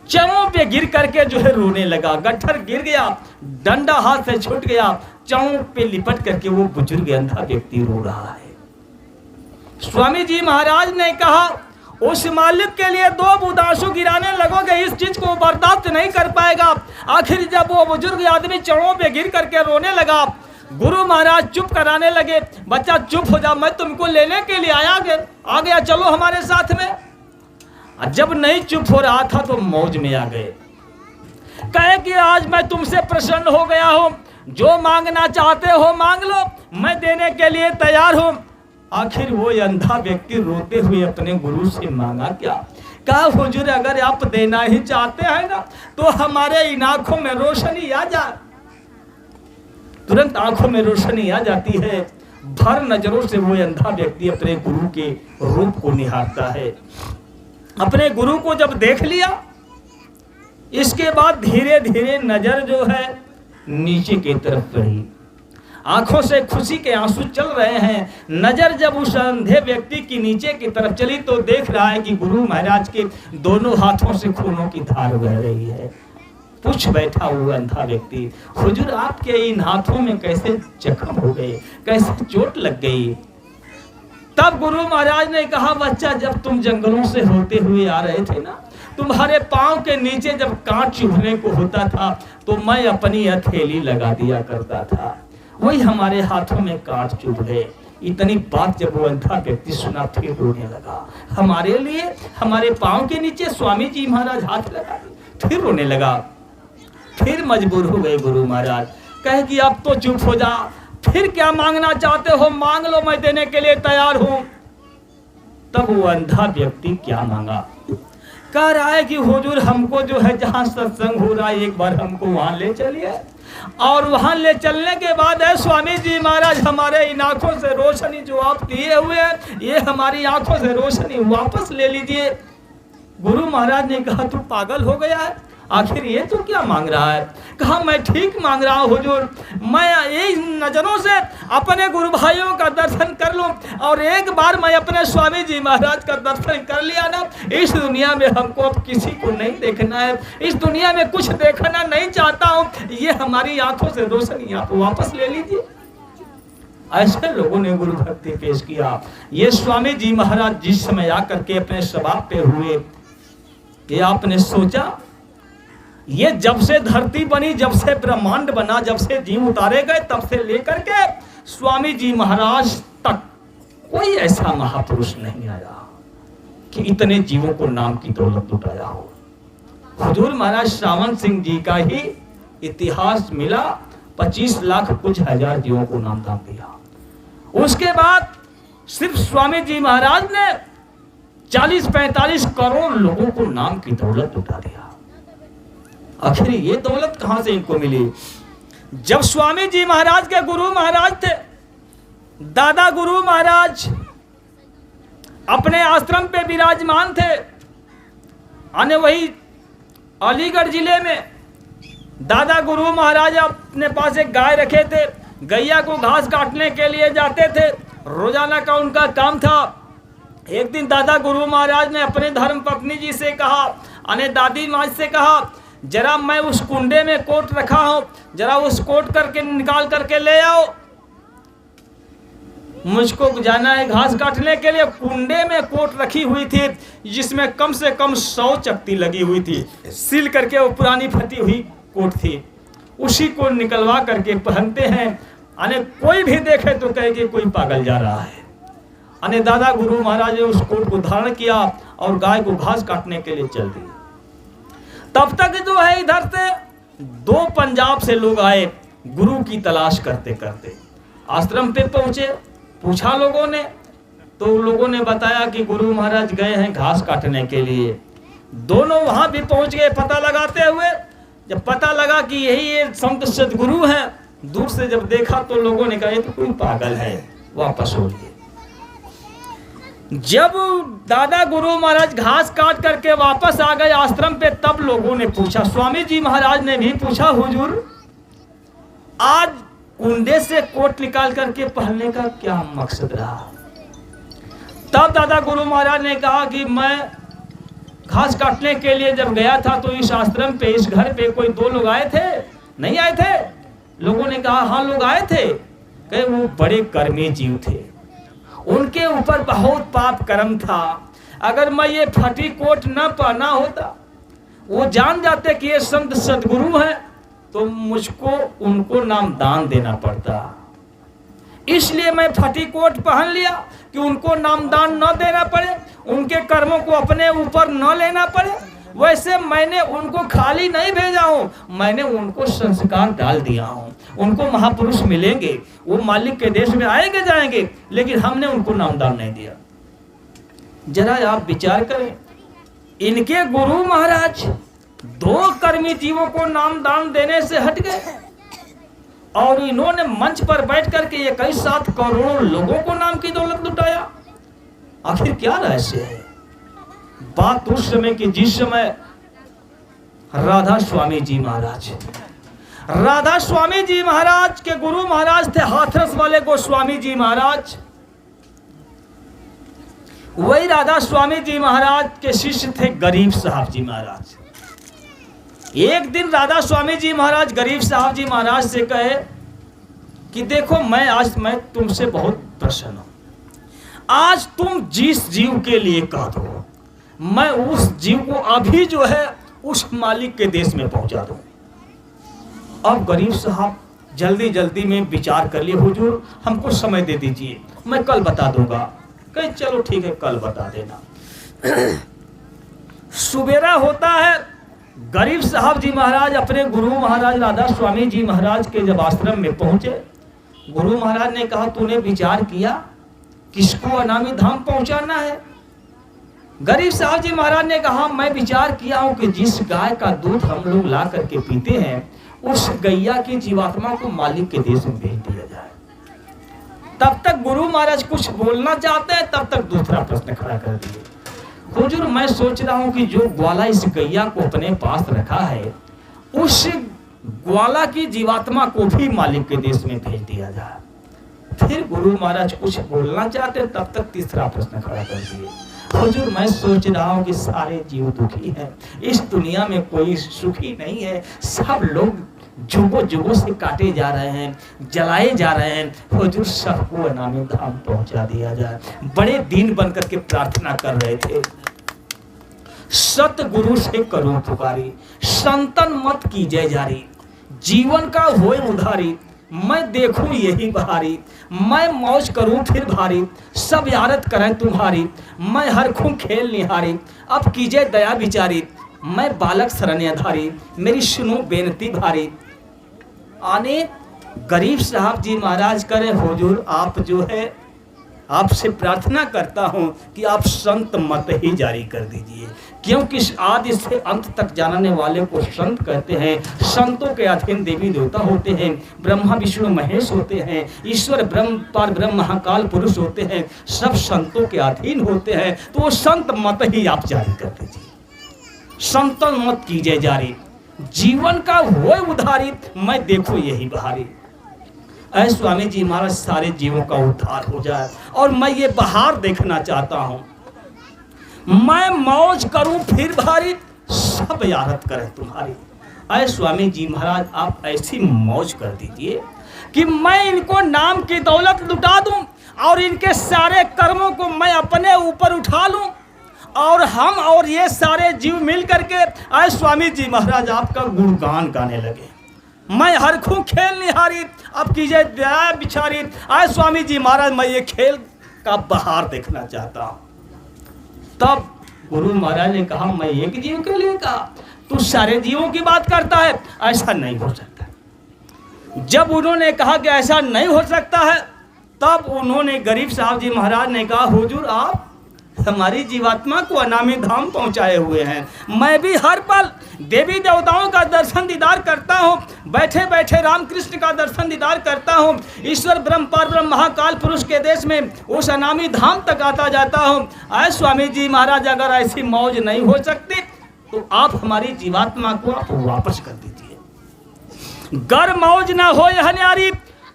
चरों पे गिर करके जो है रोने लगा। गट्ठर गिर गया, डंडा हाथ से छूट गया, चरों पे लिपट करके वो बुजुर्ग अंधा व्यक्ति रो रहा है। स्वामी जी महाराज ने कहा उस मालिक के लिए 2 बूंद आंसू गिराने लगोगे, इस चीज को बर्दाश्त नहीं कर पाएगा। आखिर जब वो बुजुर्ग आदमी चरणों पे गिर करके रोने लगा, गुरु महाराज चुप कराने लगे। बच्चा चुप हो जा, मैं तुमको लेने के लिए आ गया, चलो हमारे साथ में। जब नहीं चुप हो रहा था तो मौज में आ गए। कहे कि आज मैं तुमसे प्रसन्न हो गया हूं, जो मांगना चाहते हो मांग लो, मैं देने के लिए तैयार हूं। आखिर वो अंधा व्यक्ति रोते हुए अपने गुरु से मांगा क्या? कहा हुजूर अगर आप देना ही चाहते हैं ना तो हमारे इन आंखों में रोशनी आ जाए। तुरंत आंखों में रोशनी आ जाती है। भर नजरों से वो अंधा व्यक्ति अपने गुरु के रूप को निहारता है। अपने गुरु को जब देख लिया, इसके बाद धीरे धीरे नजर जो है नीचे की तरफ रही, आंखों से खुशी के आंसू चल रहे हैं। नजर जब उस अंधे व्यक्ति की नीचे की तरफ चली तो देख रहा है कि गुरु महाराज के दोनों हाथों से खूनों की धार बह रही है। पूछ बैठा वो अंधा व्यक्ति, हुजूर आपके इन हाथों में कैसे जख्म हो गए, कैसे चोट लग गई? तब गुरु महाराज ने कहा, बच्चा जब तुम जंगलों से होते हुए आ रहे थे ना, तुम्हारे पांव के नीचे जब कांट चुभने को होता था तो मैं अपनी हथेली लगा दिया करता था, वही हमारे हाथों में कांट चुभ गए। इतनी बात जब वो अंधा व्यक्ति सुना फिर रोने लगा। हमारे लिए हमारे पांव के नीचे स्वामी जी महाराज हाथ लगा दिए, फिर रोने लगा। फिर मजबूर हो गए गुरु महाराज, कहे कि अब तो चुप हो जा, फिर क्या मांगना चाहते हो मांग लो, मैं देने के लिए तैयार हूं। तब वो अंधा व्यक्ति क्या मांगा, कह रहा है कि हुजूर हमको जो है जहां सत्संग हो रहा है एक बार हमको वहां ले चलिए, और वहां ले चलने के बाद है स्वामी जी महाराज हमारे इन आंखों से रोशनी जो आप दिए हुए हैं, ये हमारी आंखों से रोशनी वापस ले लीजिए। गुरु महाराज ने कहा तू पागल हो गया है, आखिर ये तो क्या मांग रहा है? कहा मैं ठीक मांग रहा हूँ हुजूर, मैं यही नजरों से अपने गुरु भाइयों का दर्शन कर लूं, और एक बार मैं अपने स्वामी जी महाराज का दर्शन कर लिया ना, इस दुनिया में हमको अब किसी को नहीं देखना है, इस दुनिया में कुछ देखना नहीं चाहता हूँ, ये हमारी आंखों से रोशनी आप वापस ले लीजिए। ऐसे लोगों ने गुरु भक्ति पेश किया। ये स्वामी जी महाराज जिस समय आकर के अपने स्वभाव पे हुए, ये आपने सोचा ये जब से धरती बनी, जब से ब्रह्मांड बना, जब से जीव उतारे गए, तब से लेकर के स्वामी जी महाराज तक कोई ऐसा महापुरुष नहीं आया कि इतने जीवों को नाम की दौलत लुटाया हो। हुजूर महाराज श्रावण सिंह जी का ही इतिहास मिला, 25 लाख कुछ हजार जीवों को नाम दान दिया। उसके बाद सिर्फ स्वामी जी महाराज ने 40-45 करोड़ लोगों को नाम की दौलत लुटा दिया। आखिर ये दौलत कहां से इनको मिली? जब स्वामी जी महाराज के गुरु महाराज थे, दादा गुरु महाराज अपने आश्रम पे विराजमान थे, आने वही अलीगढ़ जिले में दादा गुरु महाराज अपने पास एक गाय रखे थे, गैया को घास काटने के लिए जाते थे, रोजाना का उनका काम था। एक दिन दादा गुरु महाराज ने अपने धर्म पत्नी जी से कहा, अने दादी माँ से कहा, जरा मैं उस कुंडे में कोट रखा हूं, जरा उस कोट करके निकाल करके ले आओ, मुझको जाना है घास काटने के लिए। कुंडे में कोट रखी हुई थी जिसमें कम से कम 100 चकती लगी हुई थी, सिल करके वो पुरानी फटी हुई कोट थी, उसी को निकलवा करके पहनते हैं। अने कोई भी देखे तो कहे कोई पागल जा रहा है। अने दादा गुरु महाराज ने उस कोट को धारण किया और गाय को घास काटने के लिए चल दी। तब तक जो है इधर से 2 पंजाब से लोग आए गुरु की तलाश करते करते, आश्रम पे पहुंचे, पूछा लोगों ने, तो लोगों ने बताया कि गुरु महाराज गए हैं घास काटने के लिए। दोनों वहां भी पहुंच गए पता लगाते हुए। जब पता लगा कि यही ये संत सदगुरु हैं, दूर से जब देखा तो लोगों ने कहा ये तो कोई पागल है, वापस हो गए। जब दादा गुरु महाराज घास काट करके वापस आ गए आश्रम पे, तब लोगों ने पूछा, स्वामी जी महाराज ने भी पूछा, हुजूर आज कुंडे से कोट निकाल करके पहनने का क्या मकसद रहा? तब दादा गुरु महाराज ने कहा कि मैं घास काटने के लिए जब गया था तो इस आश्रम पे, इस घर पे कोई 2 लोग आए थे, नहीं आए थे? लोगों ने कहा हाँ लोग आए थे। कहे वो बड़े कर्मी जीव थे, उनके ऊपर बहुत पाप कर्म था, अगर मैं ये फटी कोट न पहना होता, वो जान जाते कि ये संत सदगुरु हैं, तो मुझको उनको नाम दान देना पड़ता। इसलिए मैं फटी कोट पहन लिया कि उनको नाम दान न देना पड़े, उनके कर्मों को अपने ऊपर न लेना पड़े। वैसे मैंने उनको खाली नहीं भेजा हूं, मैंने उनको संस्कार डाल दिया हूं। उनको महापुरुष मिलेंगे, वो मालिक के देश में आएंगे जाएंगे, लेकिन हमने उनको नामदान नहीं दिया। जरा आप विचार करें, इनके गुरु महाराज 2 कर्मी जीवों को नामदान देने से हट गए और इन्होंने मंच पर बैठ करके 21 करोड़ लोगों को नाम की दौलत लुटाया। आखिर क्या रहस्य है? बात उस समय की जिस समय राधा स्वामी जी महाराज, राधा स्वामी जी महाराज के गुरु महाराज थे हाथरस वाले गोस्वामी जी महाराज। वही राधा स्वामी जी महाराज के शिष्य थे गरीब साहब जी महाराज। एक दिन राधा स्वामी जी महाराज गरीब साहब जी महाराज से कहे कि देखो मैं तुमसे बहुत प्रसन्न हूं, आज तुम जिस जीव के लिए कह दो मैं उस जीव को अभी जो है उस मालिक के देश में पहुंचा दूं। अब गरीब साहब जल्दी में विचार कर लिए, हुजूर हमको समय दे दीजिए, मैं कल बता दूंगा। कहे चलो ठीक है, कल बता देना। सुबेरा होता है, गरीब साहब जी महाराज अपने गुरु महाराज राधा स्वामी जी महाराज के जब आश्रम में पहुंचे, गुरु महाराज ने कहा तूने विचार किया किसको अनामी धाम पहुंचाना है? गरीब साहब जी महाराज ने कहा मैं विचार किया हूं कि जिस गाय का दूध हम लोग ला करके पीते हैं उस गैया की जीवात्मा को मालिक के देश में भेज दिया जाए। तब तक गुरु महाराज कुछ बोलना चाहते हैं, तब तक दूसरा प्रश्न खड़ा कर दिए, हुजूर मैं सोच रहा हूं कि जो ग्वाला इस गैया को अपने पास रखा है उस ग्वाला की जीवात्मा को भी मालिक के देश में भेज दिया जाए। फिर गुरु महाराज कुछ बोलना चाहते, तब तक तीसरा प्रश्न खड़ा कर दिए, हुजूर मैं सोच रहा हूं कि सारे जीव दुखी हैं, इस दुनिया में कोई सुखी नहीं है, सब लोग जुगों से काटे जा रहे हैं, जलाए जा रहे हैं। हुजूर सबको अनामी धाम पहुंचा दिया जाए। बड़े दीन बनकर के प्रार्थना कर रहे थे, सतगुरु से करूं पुकारी, संतन मत कीजिए जारी, जीवन का होए उधारी, मैं देखूं यही बहारी, मैं मौज करूं फिर भारी, सब यारत करें तुम्हारी, मैं हरखूं खेल निहारी, अब कीजिए दया विचारी, मैं बालक शरण आधारी, मेरी सुनो बेनती भारी। आने गरीब साहब जी महाराज करे, हुजूर आप जो है आपसे प्रार्थना करता हूं कि आप संत मत ही जारी कर दीजिए, क्योंकि आदि से अंत तक जानने वाले को संत कहते हैं। संतों के अधीन देवी देवता होते हैं, ब्रह्मा विष्णु महेश होते हैं, ईश्वर ब्रह्म पर ब्रह्म महाकाल पुरुष होते हैं, सब संतों के अधीन होते हैं। तो वो संत मत ही आप जारी कर दीजिए, संतन मत कीजिए जारी, जीवन का होए उधारी, मैं देखूं यही बहारी। ऐ स्वामी जी महाराज सारे जीवों का उद्धार हो जाए और मैं ये बहार देखना चाहता हूं, मैं मौज करूं फिर भारी, सब यारत करें तुम्हारी। ऐ स्वामी जी महाराज आप ऐसी मौज कर दीजिए कि मैं इनको नाम की दौलत लुटा दूं और इनके सारे कर्मों को मैं अपने ऊपर उठा लूं और हम और ये सारे जीव मिल करके ऐ स्वामी जी महाराज आपका गुणगान गाने लगे। मैं हरखूं खेल निहारी, अब कीजिए दया बिचारी, आए स्वामी जी महाराज मैं ये खेल का बहार देखना चाहता हूं। तब गुरु महाराज ने कहा मैं एक जीव के लिए कहा, तू सारे जीवों की बात करता है, ऐसा नहीं हो सकता। जब उन्होंने कहा कि ऐसा नहीं हो सकता है, तब उन्होंने गरीब साहब जी महाराज ने कहा हुजूर आप हमारी जीवात्मा को अनामी धाम पहुंचाए हुए हैं, मैं भी हर पल देवी देवताओं का दर्शन दीदार करता हूं, बैठे बैठे रामकृष्ण का दर्शन दीदार करता हूं, ईश्वर ब्रह्म पर ब्रह्म महाकाल पुरुष के देश में उस अनामी धाम तक आता जाता हूं। आए स्वामी जी महाराज अगर ऐसी मौज नहीं हो सकती तो आप हमारी जीवात्मा को आप वापस कर दीजिए। गर मौज ना हो यह न्यारी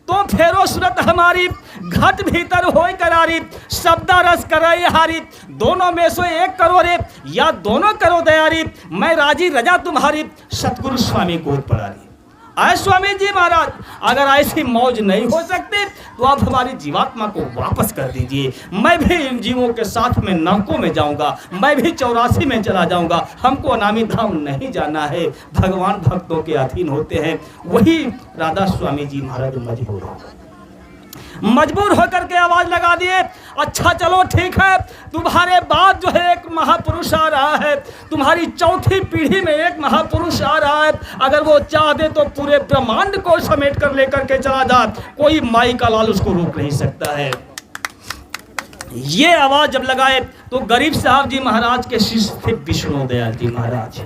तो फेरो सूरत हमारी, घट भीतर होय करारी, शब्दा रस करे हारी, दोनों में से एक करो रे या दोनों करो दयारी, मैं राजी रजा तुम्हारी, सतगुरु स्वामी गोद पड़ारी। आए स्वामी जी महाराज अगर ऐसी मौज नहीं हो सकती तो आप हमारी जीवात्मा को वापस कर दीजिए, मैं भी इन जीवों के साथ में नरकों में जाऊंगा, मैं भी 84 में चला जाऊंगा, हमको अनामी धाम नहीं जाना है। भगवान भक्तों के अधीन होते हैं। वही राधा स्वामी जी महाराज मजबूर होकर के आवाज लगा दिए, अच्छा चलो ठीक है, तुम्हारे बाद जो है एक महापुरुष आ रहा है, तुम्हारी चौथी पीढ़ी में एक महापुरुष आ रहा है, अगर वो चाह दे तो पूरे ब्रह्मांड को समेट कर लेकर के चला जा, कोई माई का लाल उसको रोक नहीं सकता है। ये आवाज जब लगाए तो गरीब साहब जी महाराज के शिष्य थे विष्णु दयाल जी महाराज,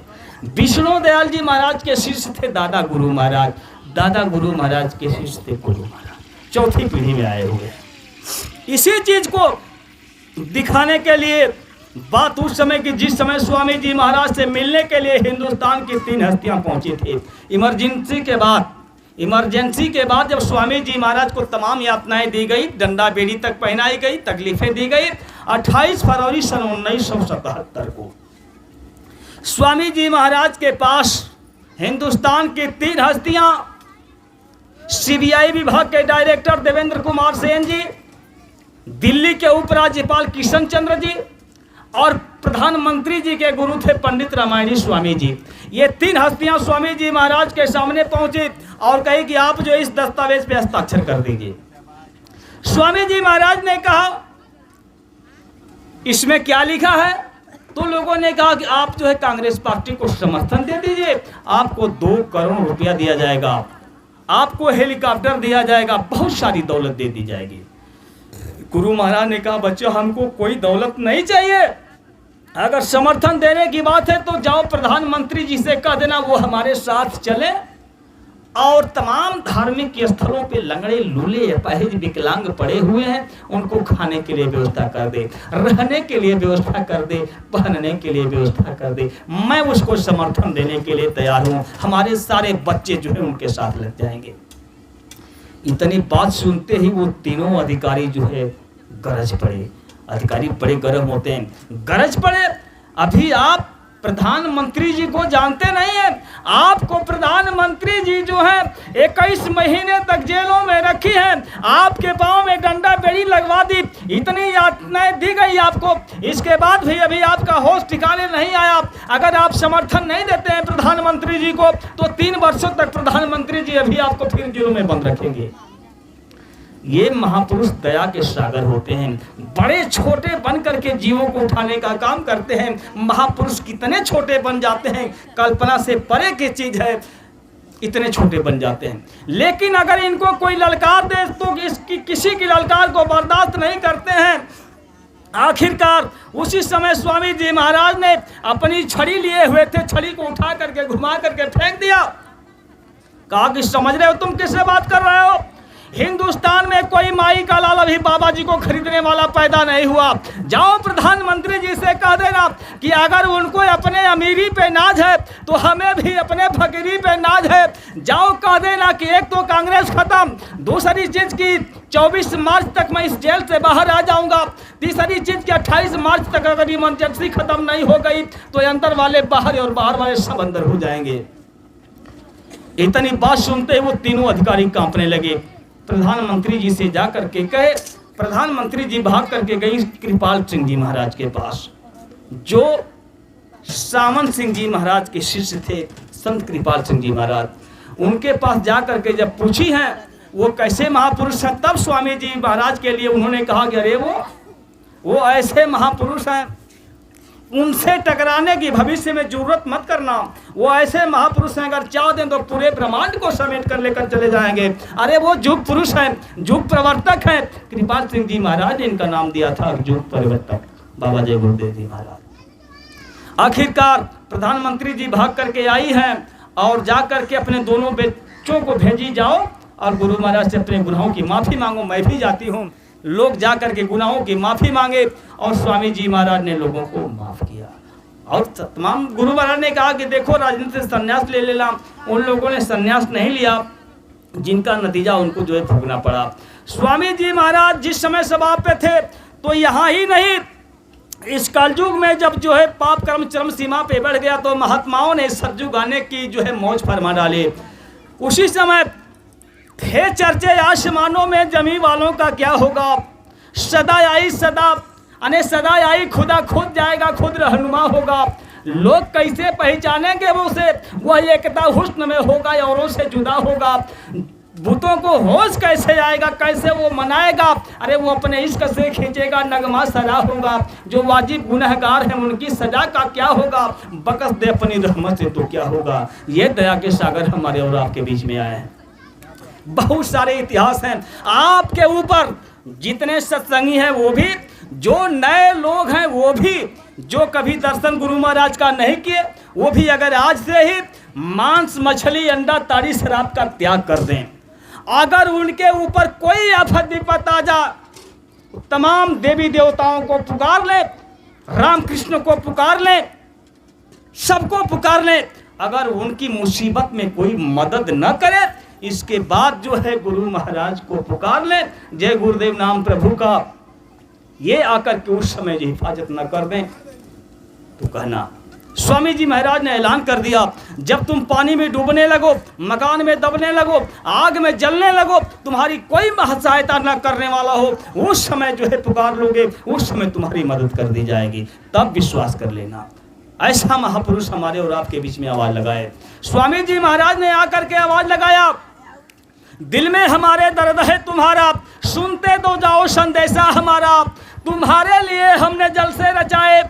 विष्णु दयाल जी महाराज के शिष्य थे दादा गुरु महाराज, दादा गुरु महाराज के शिष्य थे गुरु महाराज, चौथी पीढ़ी में आए हुए। इसी चीज को दिखाने के लिए बात उस समय की जिस समय स्वामी जी महाराज से मिलने के लिए हिंदुस्तान की 3 हस्तियां पहुंची थी। इमरजेंसी के बाद जब स्वामी जी महाराज को तमाम यातनाएं दी गई, डंडा बेड़ी तक पहनाई गई, तकलीफें दी गई, 28 फरवरी सन 1977 को स्वामी जी महाराज के पास हिंदुस्तान की 3 हस्तियां, सीबीआई विभाग के डायरेक्टर देवेंद्र कुमार सेन जी, दिल्ली के उपराज्यपाल किशन चंद्र जी और प्रधानमंत्री जी के गुरु थे पंडित रामायणी स्वामी जी। ये 3 हस्तियां स्वामी जी महाराज के सामने पहुंची और कही कि आप जो इस दस्तावेज पे हस्ताक्षर कर दीजिए। स्वामी जी महाराज ने कहा इसमें क्या लिखा है? तो लोगों ने कहा कि आप जो है कांग्रेस पार्टी को समर्थन दे दीजिए, आपको 2 करोड़ रुपया दिया जाएगा, आपको हेलीकॉप्टर दिया जाएगा, बहुत सारी दौलत दे दी जाएगी। गुरु महाराज ने कहा बच्चों हमको कोई दौलत नहीं चाहिए, अगर समर्थन देने की बात है तो जाओ प्रधानमंत्री जी से कह देना वो हमारे साथ चले और तमाम धार्मिक स्थलों पे लंगड़े लूले अपाहिज विकलांग पड़े हुए हैं, उनको खाने के लिए व्यवस्था कर दे, रहने के लिए व्यवस्था कर दे, पहनने के लिए व्यवस्था कर दे। मैं उसको समर्थन देने के लिए तैयार हूँ, हमारे सारे बच्चे जो है उनके साथ लग जाएंगे। इतनी बात सुनते ही वो तीनों अधिकारी जो है गरज पड़े। अधिकारी बड़े गर्म होते हैं, गरज पड़े। अभी आप प्रधानमंत्री जी को जानते नहीं है, आपको प्रधानमंत्री जी जो है 21 महीने तक जेलों में रखी है, आपके पांव में डंडा बेड़ी लगवा दी, इतनी यातनाएं दी गई आपको, इसके बाद भी अभी आपका होश ठिकाने नहीं आया। अगर आप समर्थन नहीं देते हैं प्रधानमंत्री जी को तो 3 वर्षों तक प्रधानमंत्री जी अभी आपको फिर जेलों में बंद रखेंगे। ये महापुरुष दया के सागर होते हैं, बड़े छोटे बन करके जीवों को उठाने का काम करते हैं। महापुरुष कितने छोटे बन जाते हैं, कल्पना से परे की चीज है, इतने छोटे बन जाते हैं। लेकिन अगर इनको कोई ललकार दे तो इसकी किसी की ललकार को बर्दाश्त नहीं करते हैं। आखिरकार उसी समय स्वामी जी महाराज ने अपनी छड़ी लिए हुए थे, छड़ी को उठा करके घुमा करके फेंक दिया। कहा कि समझ रहे हो तुम किससे बात कर रहे हो? हिंदुस्तान में कोई माई का लाल अभी बाबा जी को खरीदने वाला पैदा नहीं हुआ। जाओ प्रधानमंत्री जी से कह देना कि अगर उनको अपने अमीरी पे नाज है तो हमें भी अपने फकीरी पे नाज है। जाओ कह देना कि एक तो कांग्रेस खत्म, दूसरी चीज की 24 मार्च तक मैं इस जेल से बाहर आ जाऊंगा, तीसरी चीज की 28 मार्च तक अगर इमरजेंसी खत्म नहीं हो गई तो अंदर वाले बाहर और बाहर वाले सब अंदर हो जाएंगे। इतनी बात सुनते ही वो तीनों अधिकारी कांपने लगे। प्रधानमंत्री जी से जा करके कहे, प्रधानमंत्री जी भाग करके गई कृपाल सिंह जी महाराज के पास, जो सामंत सिंह जी महाराज के शिष्य थे, संत कृपाल सिंह जी महाराज। उनके पास जा करके जब पूछी हैं वो कैसे महापुरुष हैं, तब स्वामी जी महाराज के लिए उन्होंने कहा कि अरे वो ऐसे महापुरुष हैं, उनसे टकराने की भविष्य में जरूरत मत करना। वो ऐसे महापुरुष हैं, अगर चाह दें तो पूरे ब्रह्मांड को समेट कर लेकर चले जाएंगे। अरे वो युग पुरुष हैं, युग प्रवर्तक हैं। कृपाल सिंह जी महाराज ने इनका नाम दिया था युग प्रवर्तक, बाबा जय गुरुदेव जी महाराज। आखिरकार प्रधानमंत्री जी भाग करके आई हैं और जा करके अपने दोनों बच्चों को भेजी, जाओ और गुरु महाराज से अपने गुनाहों की माफी मांगो। मैं भी जाती हूँ। लोग जा करके गुनाहों की माफी मांगे और स्वामी जी महाराज ने लोगों को माफ किया। और तमाम गुरु महाराज ने कहा कि देखो राजनीति से संन्यास ले लेना। उन लोगों ने संन्यास नहीं लिया, जिनका नतीजा उनको जो है भोगना पड़ा। स्वामी जी महाराज जिस समय सभा पे थे तो यहाँ ही नहीं, इस कलयुग में जब जो है पाप कर्म चरम सीमा पे बढ़ गया तो महात्माओं ने सरजू गाने की जो है मौज फरमा डाले। उसी समय थे चर्चे आसमानों में, जमी वालों का क्या होगा। सदा आई सदा, अने सदा आई खुदा खुद जाएगा, खुद रहनुमा होगा। लोग कैसे पहचानेंगे वो उसे, वह एकता हुस्न में होगा, औरों से जुदा होगा। भूतों को होश कैसे आएगा, कैसे वो मनाएगा। अरे वो अपने इश्क से खींचेगा, नगमा सजा होगा। जो वाजिब गुनहगार हैं उनकी सजा का क्या होगा। बकस दे अपनी रहमत से तो क्या होगा। ये दया के सागर हमारे और आपके बीच में आए हैं। बहुत सारे इतिहास हैं आपके ऊपर। जितने सत्संगी हैं वो भी, जो नए लोग हैं वो भी, जो कभी दर्शन गुरु महाराज का नहीं किए वो भी अगर आज से ही मांस मछली अंडा ताड़ी शराब का त्याग कर दें, अगर उनके ऊपर कोई आफत विपत आ जा, तमाम देवी देवताओं को पुकार ले, रामकृष्ण को पुकार ले, सबको पुकार ले, अगर उनकी मुसीबत में कोई मदद न करे, इसके बाद जो है गुरु महाराज को पुकार ले, जय गुरुदेव नाम प्रभु का, ये आकर के उस समय जो हिफाजत न कर दें तो कहना स्वामी जी महाराज ने ऐलान कर दिया, जब तुम पानी में डूबने लगो, मकान में दबने लगो, आग में जलने लगो, तुम्हारी कोई सहायता न करने वाला हो, उस समय जो है पुकार लोगे, उस समय तुम्हारी मदद कर दी जाएगी, तब विश्वास कर लेना। ऐसा महापुरुष हमारे और आपके बीच में आवाज लगाए। स्वामी जी महाराज ने आकर के आवाज लगाया, दिल में हमारे दर्द है तुम्हारा, सुनते तो जाओ संदेशा हमारा, तुम्हारे लिए हमने जल से रचाए